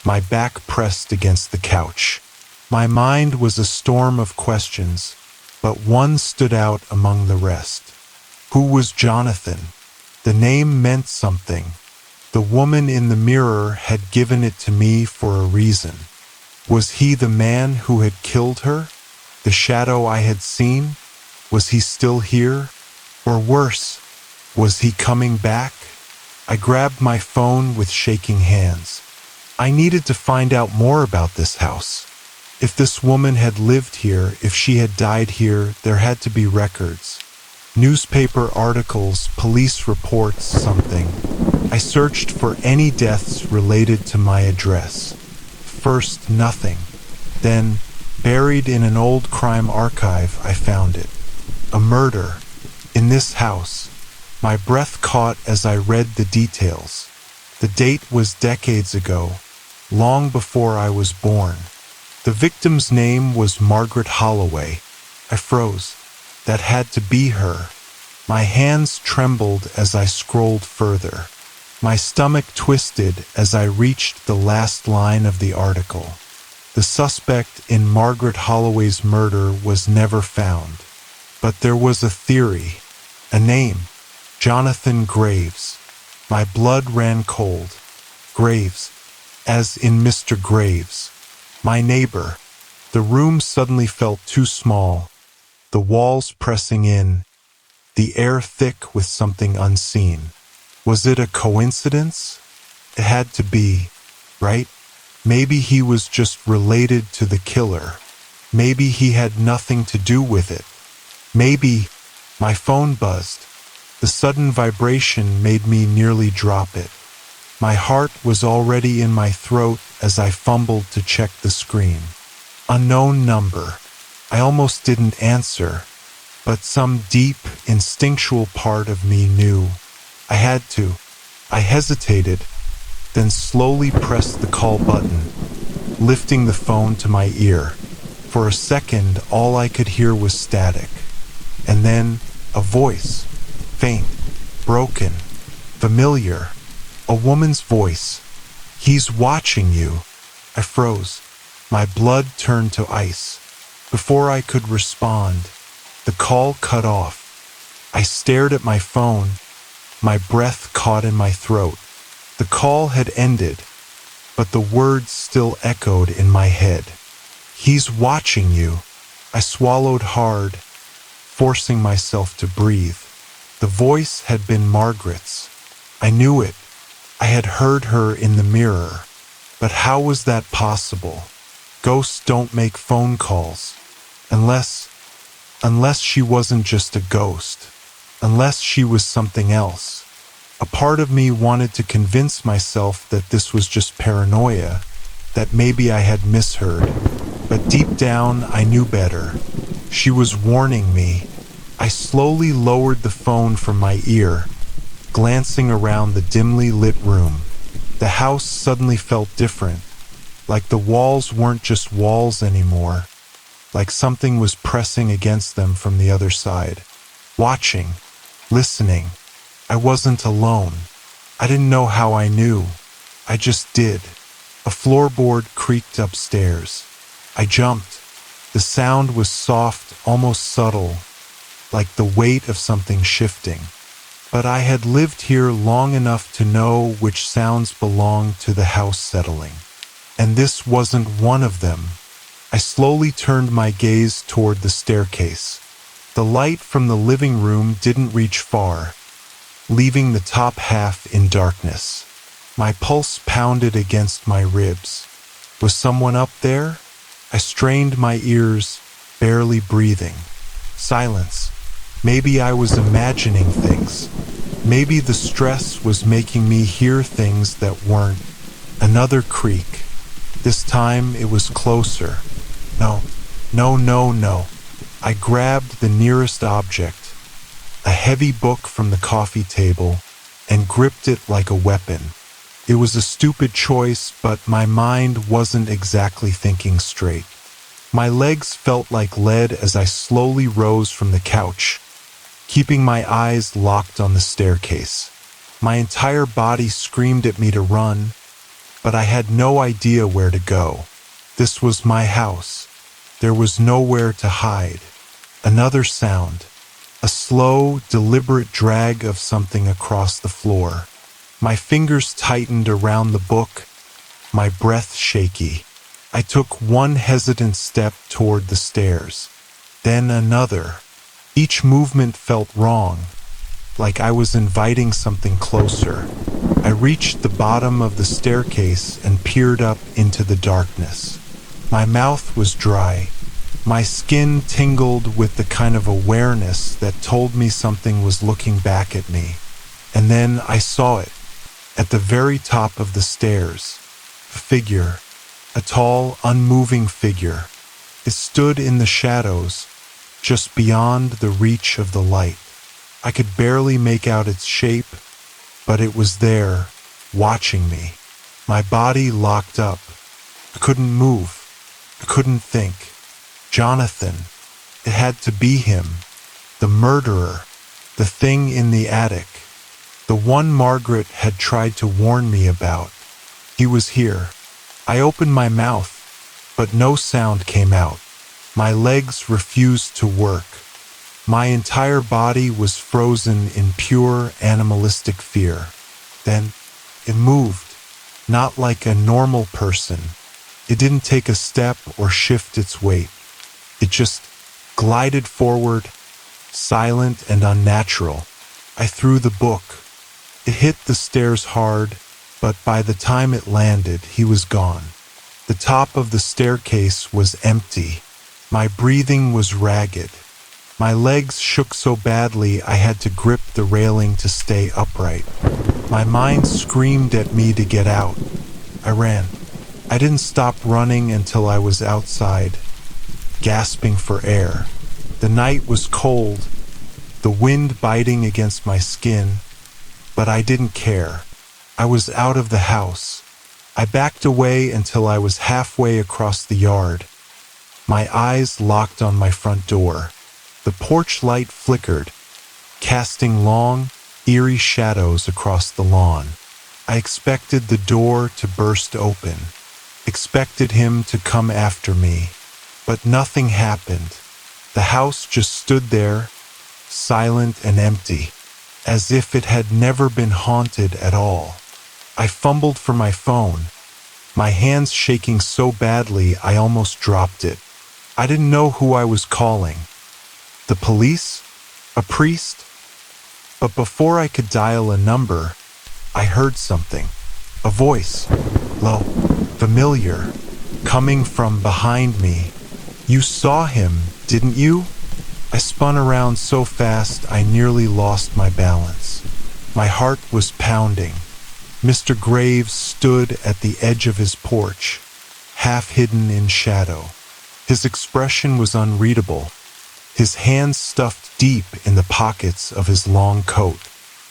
my back pressed against the couch. My mind was a storm of questions, but one stood out among the rest. Who was Jonathan? The name meant something. The woman in the mirror had given it to me for a reason. Was he the man who had killed her? The shadow I had seen? Was he still here? Or worse, was he coming back? I grabbed my phone with shaking hands. I needed to find out more about this house. If this woman had lived here, if she had died here, there had to be records. Newspaper articles, police reports, something. I searched for any deaths related to my address. First, nothing. Then, buried in an old crime archive, I found it. A murder. In this house. My breath caught as I read the details. The date was decades ago, long before I was born. The victim's name was Margaret Holloway. I froze. That had to be her. My hands trembled as I scrolled further. My stomach twisted as I reached the last line of the article. The suspect in Margaret Holloway's murder was never found. But there was a theory, a name. Jonathan Graves. My blood ran cold. Graves, as in Mr. Graves. My neighbor. The room suddenly felt too small, the walls pressing in, the air thick with something unseen. Was it a coincidence? It had to be, right? Maybe he was just related to the killer. Maybe he had nothing to do with it. Maybe. My phone buzzed. The sudden vibration made me nearly drop it. My heart was already in my throat as I fumbled to check the screen. Unknown number. I almost didn't answer, but some deep, instinctual part of me knew. I had to. I hesitated, then slowly pressed the call button, lifting the phone to my ear. For a second, all I could hear was static. And then, a voice. Faint, broken, familiar. A woman's voice. "He's watching you." I froze. My blood turned to ice. Before I could respond, the call cut off. I stared at my phone, my breath caught in my throat. The call had ended, but the words still echoed in my head. "He's watching you." I swallowed hard, forcing myself to breathe. The voice had been Margaret's. I knew it. I had heard her in the mirror. But how was that possible? Ghosts don't make phone calls. Unless she wasn't just a ghost. Unless she was something else. A part of me wanted to convince myself that this was just paranoia, that maybe I had misheard. But deep down, I knew better. She was warning me. I slowly lowered the phone from my ear, glancing around the dimly lit room. The house suddenly felt different, like the walls weren't just walls anymore, like something was pressing against them from the other side. Watching, listening. I wasn't alone. I didn't know how I knew. I just did. A floorboard creaked upstairs. I jumped. The sound was soft, almost subtle, like the weight of something shifting. But I had lived here long enough to know which sounds belonged to the house settling. And this wasn't one of them. I slowly turned my gaze toward the staircase. The light from the living room didn't reach far, leaving the top half in darkness. My pulse pounded against my ribs. Was someone up there? I strained my ears, barely breathing. Silence. Maybe I was imagining things. Maybe the stress was making me hear things that weren't. Another creak. This time it was closer. No. I grabbed the nearest object, a heavy book from the coffee table, and gripped it like a weapon. It was a stupid choice, but my mind wasn't exactly thinking straight. My legs felt like lead as I slowly rose from the couch, keeping my eyes locked on the staircase. My entire body screamed at me to run, but I had no idea where to go. This was my house. There was nowhere to hide. Another sound, a slow, deliberate drag of something across the floor. My fingers tightened around the book, my breath shaky. I took one hesitant step toward the stairs, then another. Each movement felt wrong, like I was inviting something closer. I reached the bottom of the staircase and peered up into the darkness. My mouth was dry. My skin tingled with the kind of awareness that told me something was looking back at me. And then I saw it, at the very top of the stairs. A figure, a tall, unmoving figure. It stood in the shadows, just beyond the reach of the light. I could barely make out its shape, but it was there, watching me. My body locked up. I couldn't move. I couldn't think. Jonathan. It had to be him. The murderer. The thing in the attic. The one Margaret had tried to warn me about. He was here. I opened my mouth, but no sound came out. My legs refused to work. My entire body was frozen in pure animalistic fear. Then it moved, not like a normal person. It didn't take a step or shift its weight. It just glided forward, silent and unnatural. I threw the book. It hit the stairs hard, but by the time it landed, he was gone. The top of the staircase was empty. My breathing was ragged. My legs shook so badly I had to grip the railing to stay upright. My mind screamed at me to get out. I ran. I didn't stop running until I was outside, gasping for air. The night was cold, the wind biting against my skin, but I didn't care. I was out of the house. I backed away until I was halfway across the yard. My eyes locked on my front door. The porch light flickered, casting long, eerie shadows across the lawn. I expected the door to burst open, expected him to come after me, but nothing happened. The house just stood there, silent and empty, as if it had never been haunted at all. I fumbled for my phone, my hands shaking so badly I almost dropped it. I didn't know who I was calling. The police? A priest? But before I could dial a number, I heard something. A voice, low, familiar, coming from behind me. "You saw him, didn't you?" I spun around so fast I nearly lost my balance. My heart was pounding. Mr. Graves stood at the edge of his porch, half hidden in shadow. His expression was unreadable, his hands stuffed deep in the pockets of his long coat.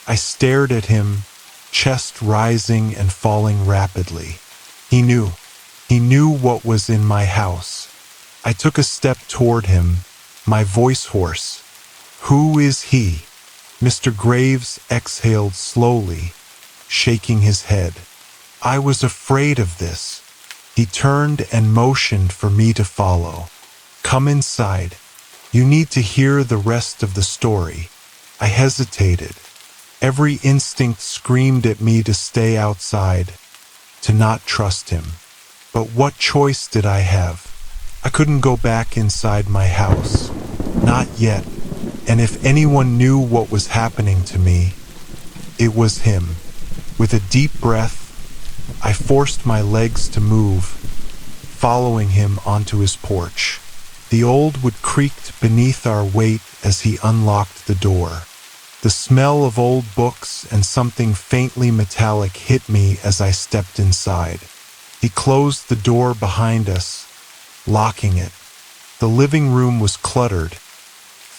I stared at him, chest rising and falling rapidly. He knew what was in my house. I took a step toward him, my voice hoarse. "Who is he?" Mr. Graves exhaled slowly, shaking his head. I was afraid of this. He turned and motioned for me to follow. "Come inside. You need to hear the rest of the story." I hesitated. Every instinct screamed at me to stay outside, to not trust him. But what choice did I have? I couldn't go back inside my house. Not yet. And if anyone knew what was happening to me, it was him. With a deep breath, I forced my legs to move, following him onto his porch. The old wood creaked beneath our weight as he unlocked the door. The smell of old books and something faintly metallic hit me as I stepped inside. He closed the door behind us, locking it. The living room was cluttered,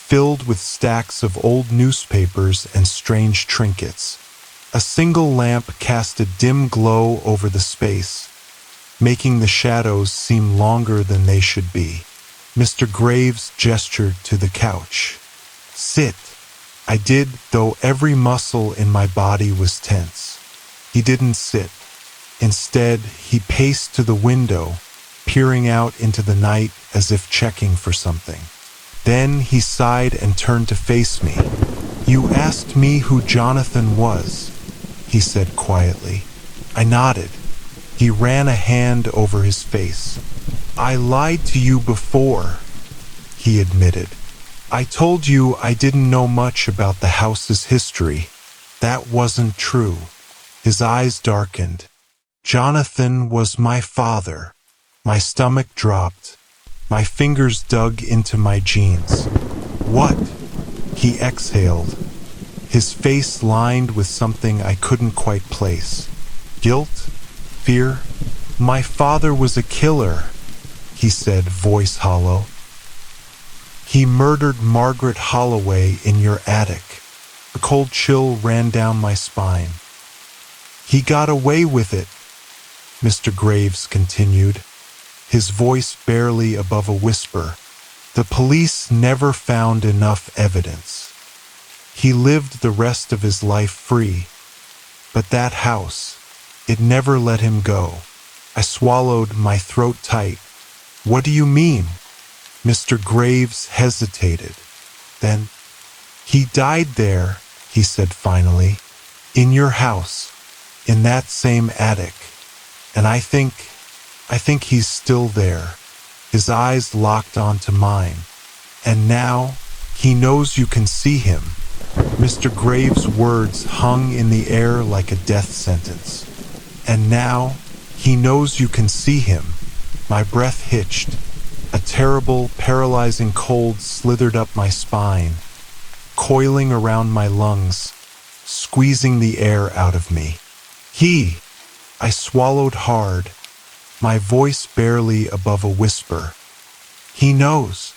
filled with stacks of old newspapers and strange trinkets. A single lamp cast a dim glow over the space, making the shadows seem longer than they should be. Mr. Graves gestured to the couch. "Sit." I did, though every muscle in my body was tense. He didn't sit. Instead, he paced to the window, peering out into the night as if checking for something. Then he sighed and turned to face me. "You asked me who Jonathan was," he said quietly. I nodded. He ran a hand over his face. "I lied to you before," he admitted. "I told you I didn't know much about the house's history. That wasn't true." His eyes darkened. "Jonathan was my father." My stomach dropped. My fingers dug into my jeans. "What?" He exhaled, his face lined with something I couldn't quite place. "Guilt? Fear? My father was a killer," he said, voice hollow. "He murdered Margaret Holloway in your attic." A cold chill ran down my spine. "He got away with it," Mr. Graves continued, his voice barely above a whisper. "The police never found enough evidence. He lived the rest of his life free. But that house, it never let him go." I swallowed, my throat tight. "What do you mean?" Mr. Graves hesitated. Then, "He died there," he said finally, "in your house, in that same attic. And I think he's still there." His eyes locked onto mine. "And now, he knows you can see him." Mr. Graves' words hung in the air like a death sentence. "And now, he knows you can see him." My breath hitched. A terrible, paralyzing cold slithered up my spine, coiling around my lungs. squeezing the air out of me. He! I swallowed hard, my voice barely above a whisper. He knows.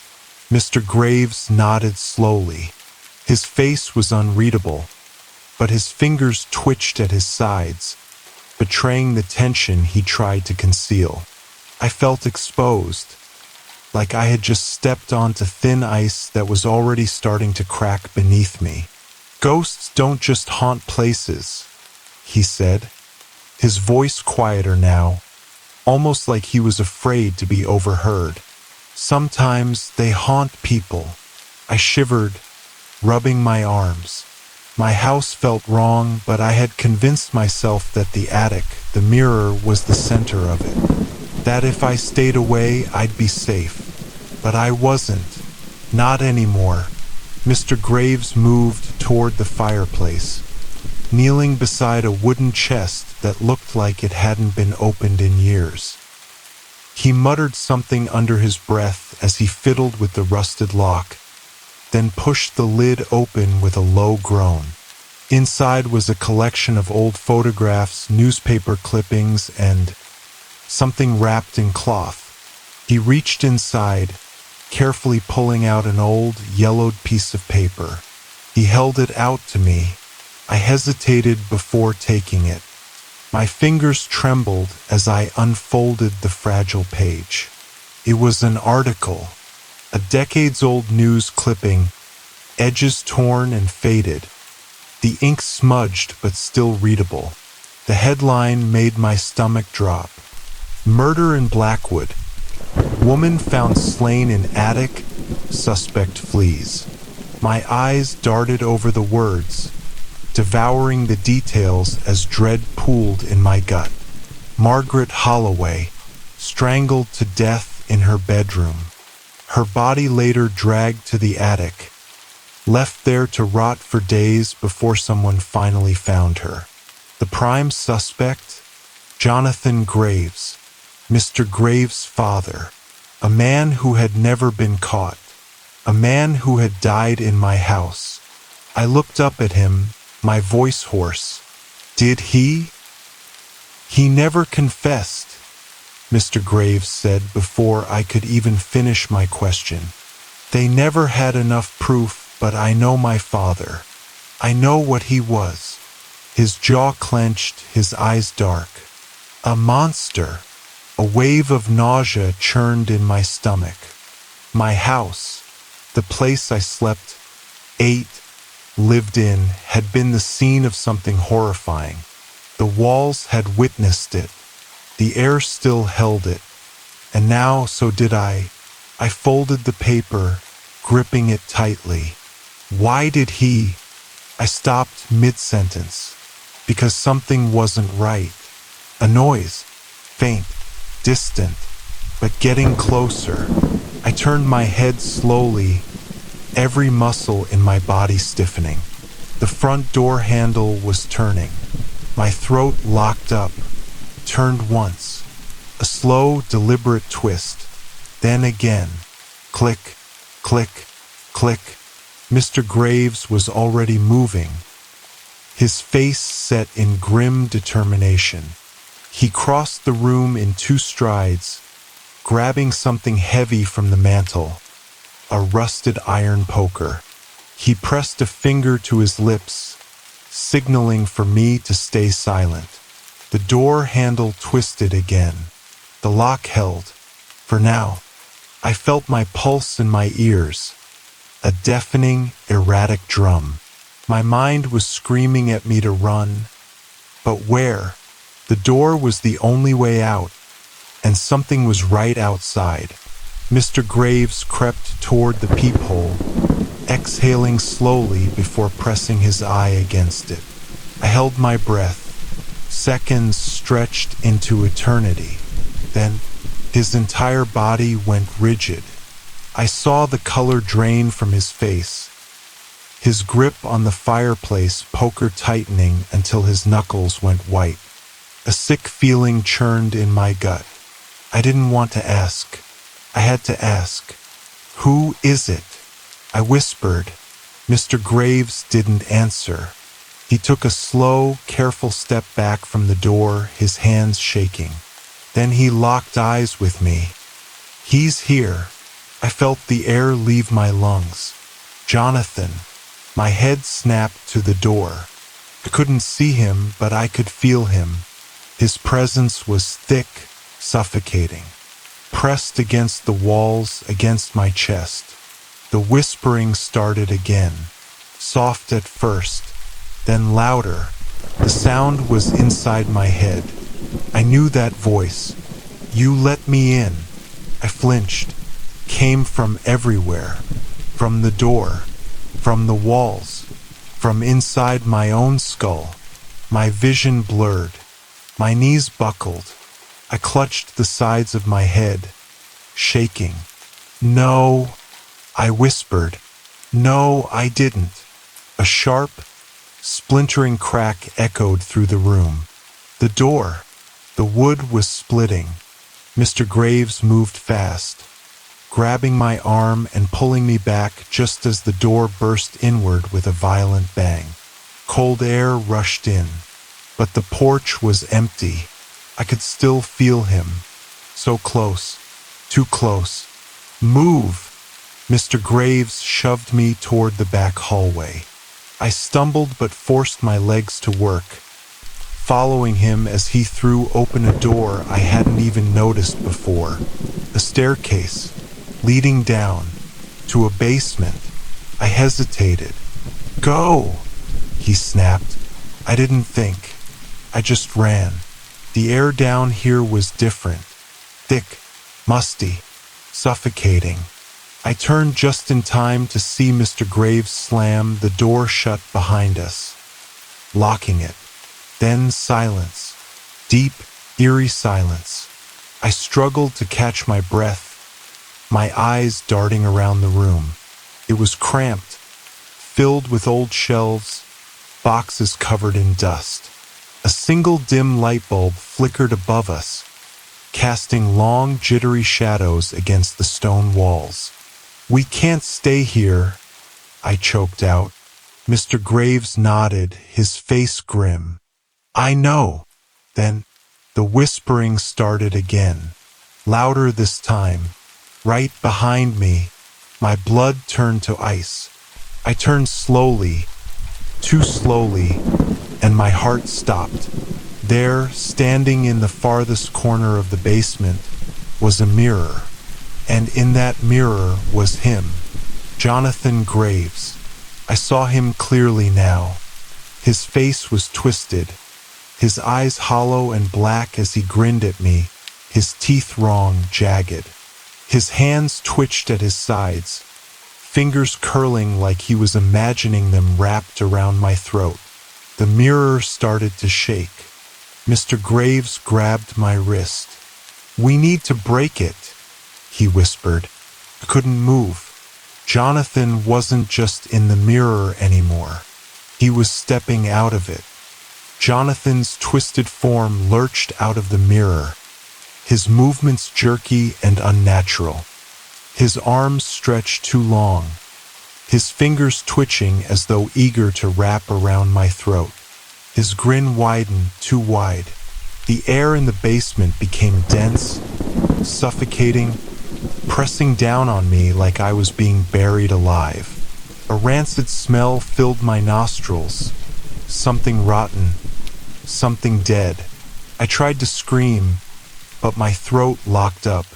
Mr. Graves nodded slowly. His face was unreadable, but his fingers twitched at his sides, betraying the tension he tried to conceal. I felt exposed, like I had just stepped onto thin ice that was already starting to crack beneath me. Ghosts don't just haunt places, he said, his voice quieter now, almost like he was afraid to be overheard. Sometimes they haunt people. I shivered, rubbing my arms. My house felt wrong, but I had convinced myself that the attic, the mirror, was the center of it. That if I stayed away, I'd be safe. But I wasn't. Not anymore. Mr. Graves moved toward the fireplace, kneeling beside a wooden chest that looked like it hadn't been opened in years. He muttered something under his breath as he fiddled with the rusted lock, then pushed the lid open with a low groan. Inside was a collection of old photographs, newspaper clippings, and something wrapped in cloth. He reached inside, carefully pulling out an old, yellowed piece of paper. He held it out to me. I hesitated before taking it. My fingers trembled as I unfolded the fragile page. It was an article, a decades-old news clipping, edges torn and faded, the ink smudged but still readable. The headline made my stomach drop. Murder in Blackwood. Woman found slain in attic, suspect flees. My eyes darted over the words, devouring the details as dread pooled in my gut. Margaret Holloway, strangled to death in her bedroom. Her body later dragged to the attic, left there to rot for days before someone finally found her. The prime suspect? Jonathan Graves, Mr. Graves' father, a man who had never been caught, a man who had died in my house. I looked up at him, my voice hoarse. Did he? He never confessed, Mr. Graves said before I could even finish my question. They never had enough proof, but I know my father. I know what he was. His jaw clenched, his eyes dark. A monster. A wave of nausea churned in my stomach. My house, the place I slept, ate, lived in, had been the scene of something horrifying. The walls had witnessed it. The air still held it. And now, so did I. I folded the paper, gripping it tightly. Why did he? I stopped mid-sentence, because something wasn't right. A noise, faint, distant, but getting closer. I turned my head slowly, every muscle in my body stiffening. The front door handle was turning. My throat locked up, turned once. A slow, deliberate twist. Then again. Click, click, click. Mr. Graves was already moving, his face set in grim determination. He crossed the room in 2 strides, grabbing something heavy from the mantel, a rusted iron poker. He pressed a finger to his lips, signaling for me to stay silent. The door handle twisted again. The lock held. For now, I felt my pulse in my ears, a deafening, erratic drum. My mind was screaming at me to run, but where? The door was the only way out, and something was right outside. Mr. Graves crept toward the peephole, exhaling slowly before pressing his eye against it. I held my breath. Seconds stretched into eternity. Then his entire body went rigid. I saw the color drain from his face, his grip on the fireplace poker tightening until his knuckles went white. A sick feeling churned in my gut. I didn't want to ask. I had to ask. Who is it? I whispered. Mr. Graves didn't answer. He took a slow, careful step back from the door, his hands shaking. Then he locked eyes with me. He's here. I felt the air leave my lungs. Jonathan. My head snapped to the door. I couldn't see him, but I could feel him. His presence was thick, suffocating. Pressed against the walls, against my chest. The whispering started again. Soft at first, then louder. The sound was inside my head. I knew that voice. You let me in. I flinched. Came from everywhere. From the door. From the walls. From inside my own skull. My vision blurred. My knees buckled. I clutched the sides of my head, shaking. No, I whispered. No, I didn't. A sharp, splintering crack echoed through the room. The door. The wood was splitting. Mr. Graves moved fast, grabbing my arm and pulling me back just as the door burst inward with a violent bang. Cold air rushed in, but the porch was empty. I could still feel him. So close. Too close. Move! Mr. Graves shoved me toward the back hallway. I stumbled but forced my legs to work, following him as he threw open a door I hadn't even noticed before. A staircase, leading down, to a basement. I hesitated. Go! He snapped. I didn't think. I just ran. The air down here was different. Thick, musty, suffocating. I turned just in time to see Mr. Graves slam the door shut behind us, locking it. Then silence. Deep, eerie silence. I struggled to catch my breath, my eyes darting around the room. It was cramped, filled with old shelves, boxes covered in dust. A single dim light bulb flickered above us, casting long, jittery shadows against the stone walls. We can't stay here, I choked out. Mr. Graves nodded, his face grim. I know. Then the whispering started again, louder this time. Right behind me, my blood turned to ice. I turned slowly, too slowly, and my heart stopped. There, standing in the farthest corner of the basement, was a mirror. And in that mirror was him, Jonathan Graves. I saw him clearly now. His face was twisted, his eyes hollow and black as he grinned at me, his teeth wrong, jagged. His hands twitched at his sides, fingers curling like he was imagining them wrapped around my throat. The mirror started to shake. Mr. Graves grabbed my wrist. We need to break it, he whispered. I couldn't move. Jonathan wasn't just in the mirror anymore. He was stepping out of it. Jonathan's twisted form lurched out of the mirror, his movements jerky and unnatural. His arms stretched too long, his fingers twitching as though eager to wrap around my throat. His grin widened too wide. The air in the basement became dense, suffocating, pressing down on me like I was being buried alive. A rancid smell filled my nostrils. Something rotten, something dead. I tried to scream, but my throat locked up.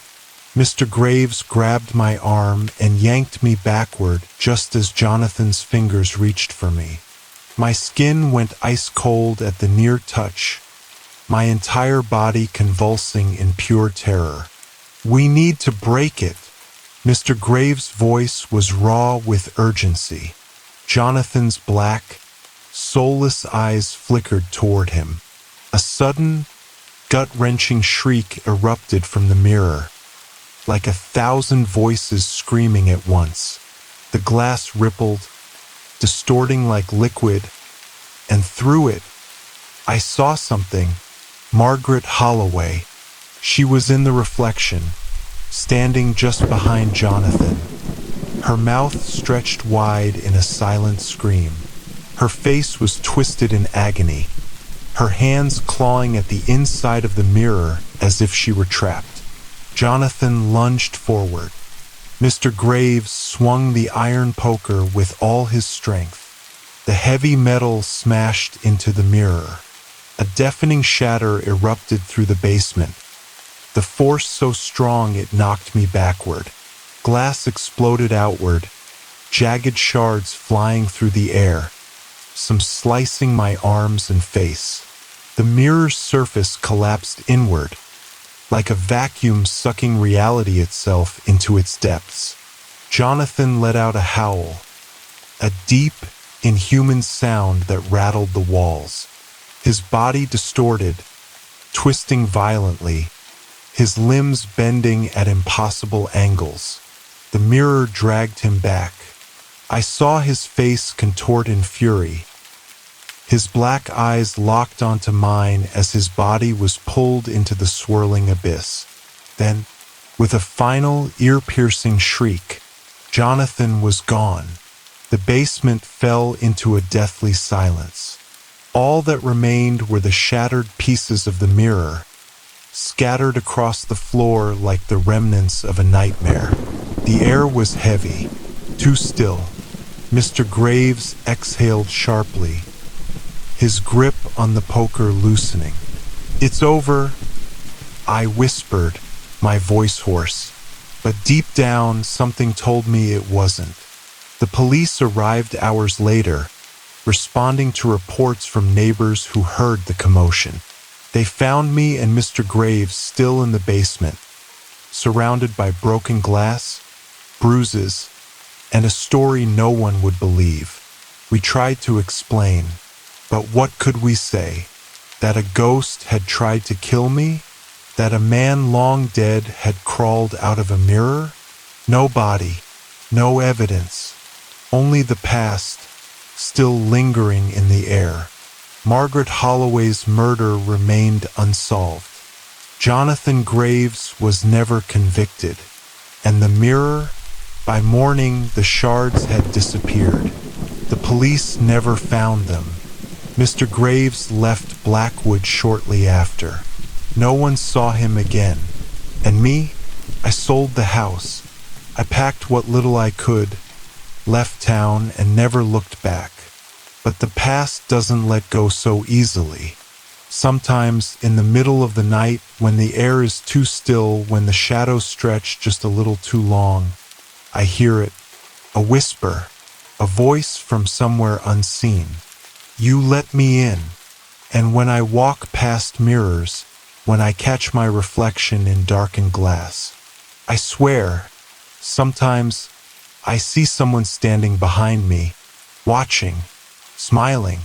Mr. Graves grabbed my arm and yanked me backward just as Jonathan's fingers reached for me. My skin went ice cold at the near touch, my entire body convulsing in pure terror. We need to break it. Mr. Graves' voice was raw with urgency. Jonathan's black, soulless eyes flickered toward him. A sudden, gut-wrenching shriek erupted from the mirror, like 1,000 voices screaming at once. The glass rippled, distorting like liquid, and through it, I saw something. Margaret Holloway. She was in the reflection, standing just behind Jonathan, her mouth stretched wide in a silent scream. Her face was twisted in agony, her hands clawing at the inside of the mirror as if she were trapped. Jonathan lunged forward. Mr. Graves swung the iron poker with all his strength. The heavy metal smashed into the mirror. A deafening shatter erupted through the basement, the force so strong it knocked me backward. Glass exploded outward, jagged shards flying through the air, some slicing my arms and face. The mirror's surface collapsed inward, like a vacuum sucking reality itself into its depths. Jonathan let out a howl, a deep, inhuman sound that rattled the walls. His body distorted, twisting violently, his limbs bending at impossible angles. The mirror dragged him back. I saw his face contort in fury, his black eyes locked onto mine as his body was pulled into the swirling abyss. Then, with a final, ear-piercing shriek, Jonathan was gone. The basement fell into a deathly silence. All that remained were the shattered pieces of the mirror, scattered across the floor like the remnants of a nightmare. The air was heavy, too still. Mr. Graves exhaled sharply, his grip on the poker loosening. "It's over," I whispered, my voice hoarse. But deep down, something told me it wasn't. The police arrived hours later, responding to reports from neighbors who heard the commotion. They found me and Mr. Graves still in the basement, surrounded by broken glass, bruises, and a story no one would believe. We tried to explain, but what could we say? That a ghost had tried to kill me? That a man long dead had crawled out of a mirror? No body, no evidence, only the past, still lingering in the air. Margaret Holloway's murder remained unsolved. Jonathan Graves was never convicted, and the mirror, by morning the shards had disappeared. The police never found them. Mr. Graves left Blackwood shortly after. No one saw him again. And me? I sold the house. I packed what little I could, left town, and never looked back. But the past doesn't let go so easily. Sometimes, in the middle of the night, when the air is too still, when the shadows stretch just a little too long, I hear it, a whisper, a voice from somewhere unseen. You let me in. And when I walk past mirrors, when I catch my reflection in darkened glass, I swear, sometimes I see someone standing behind me, watching, smiling,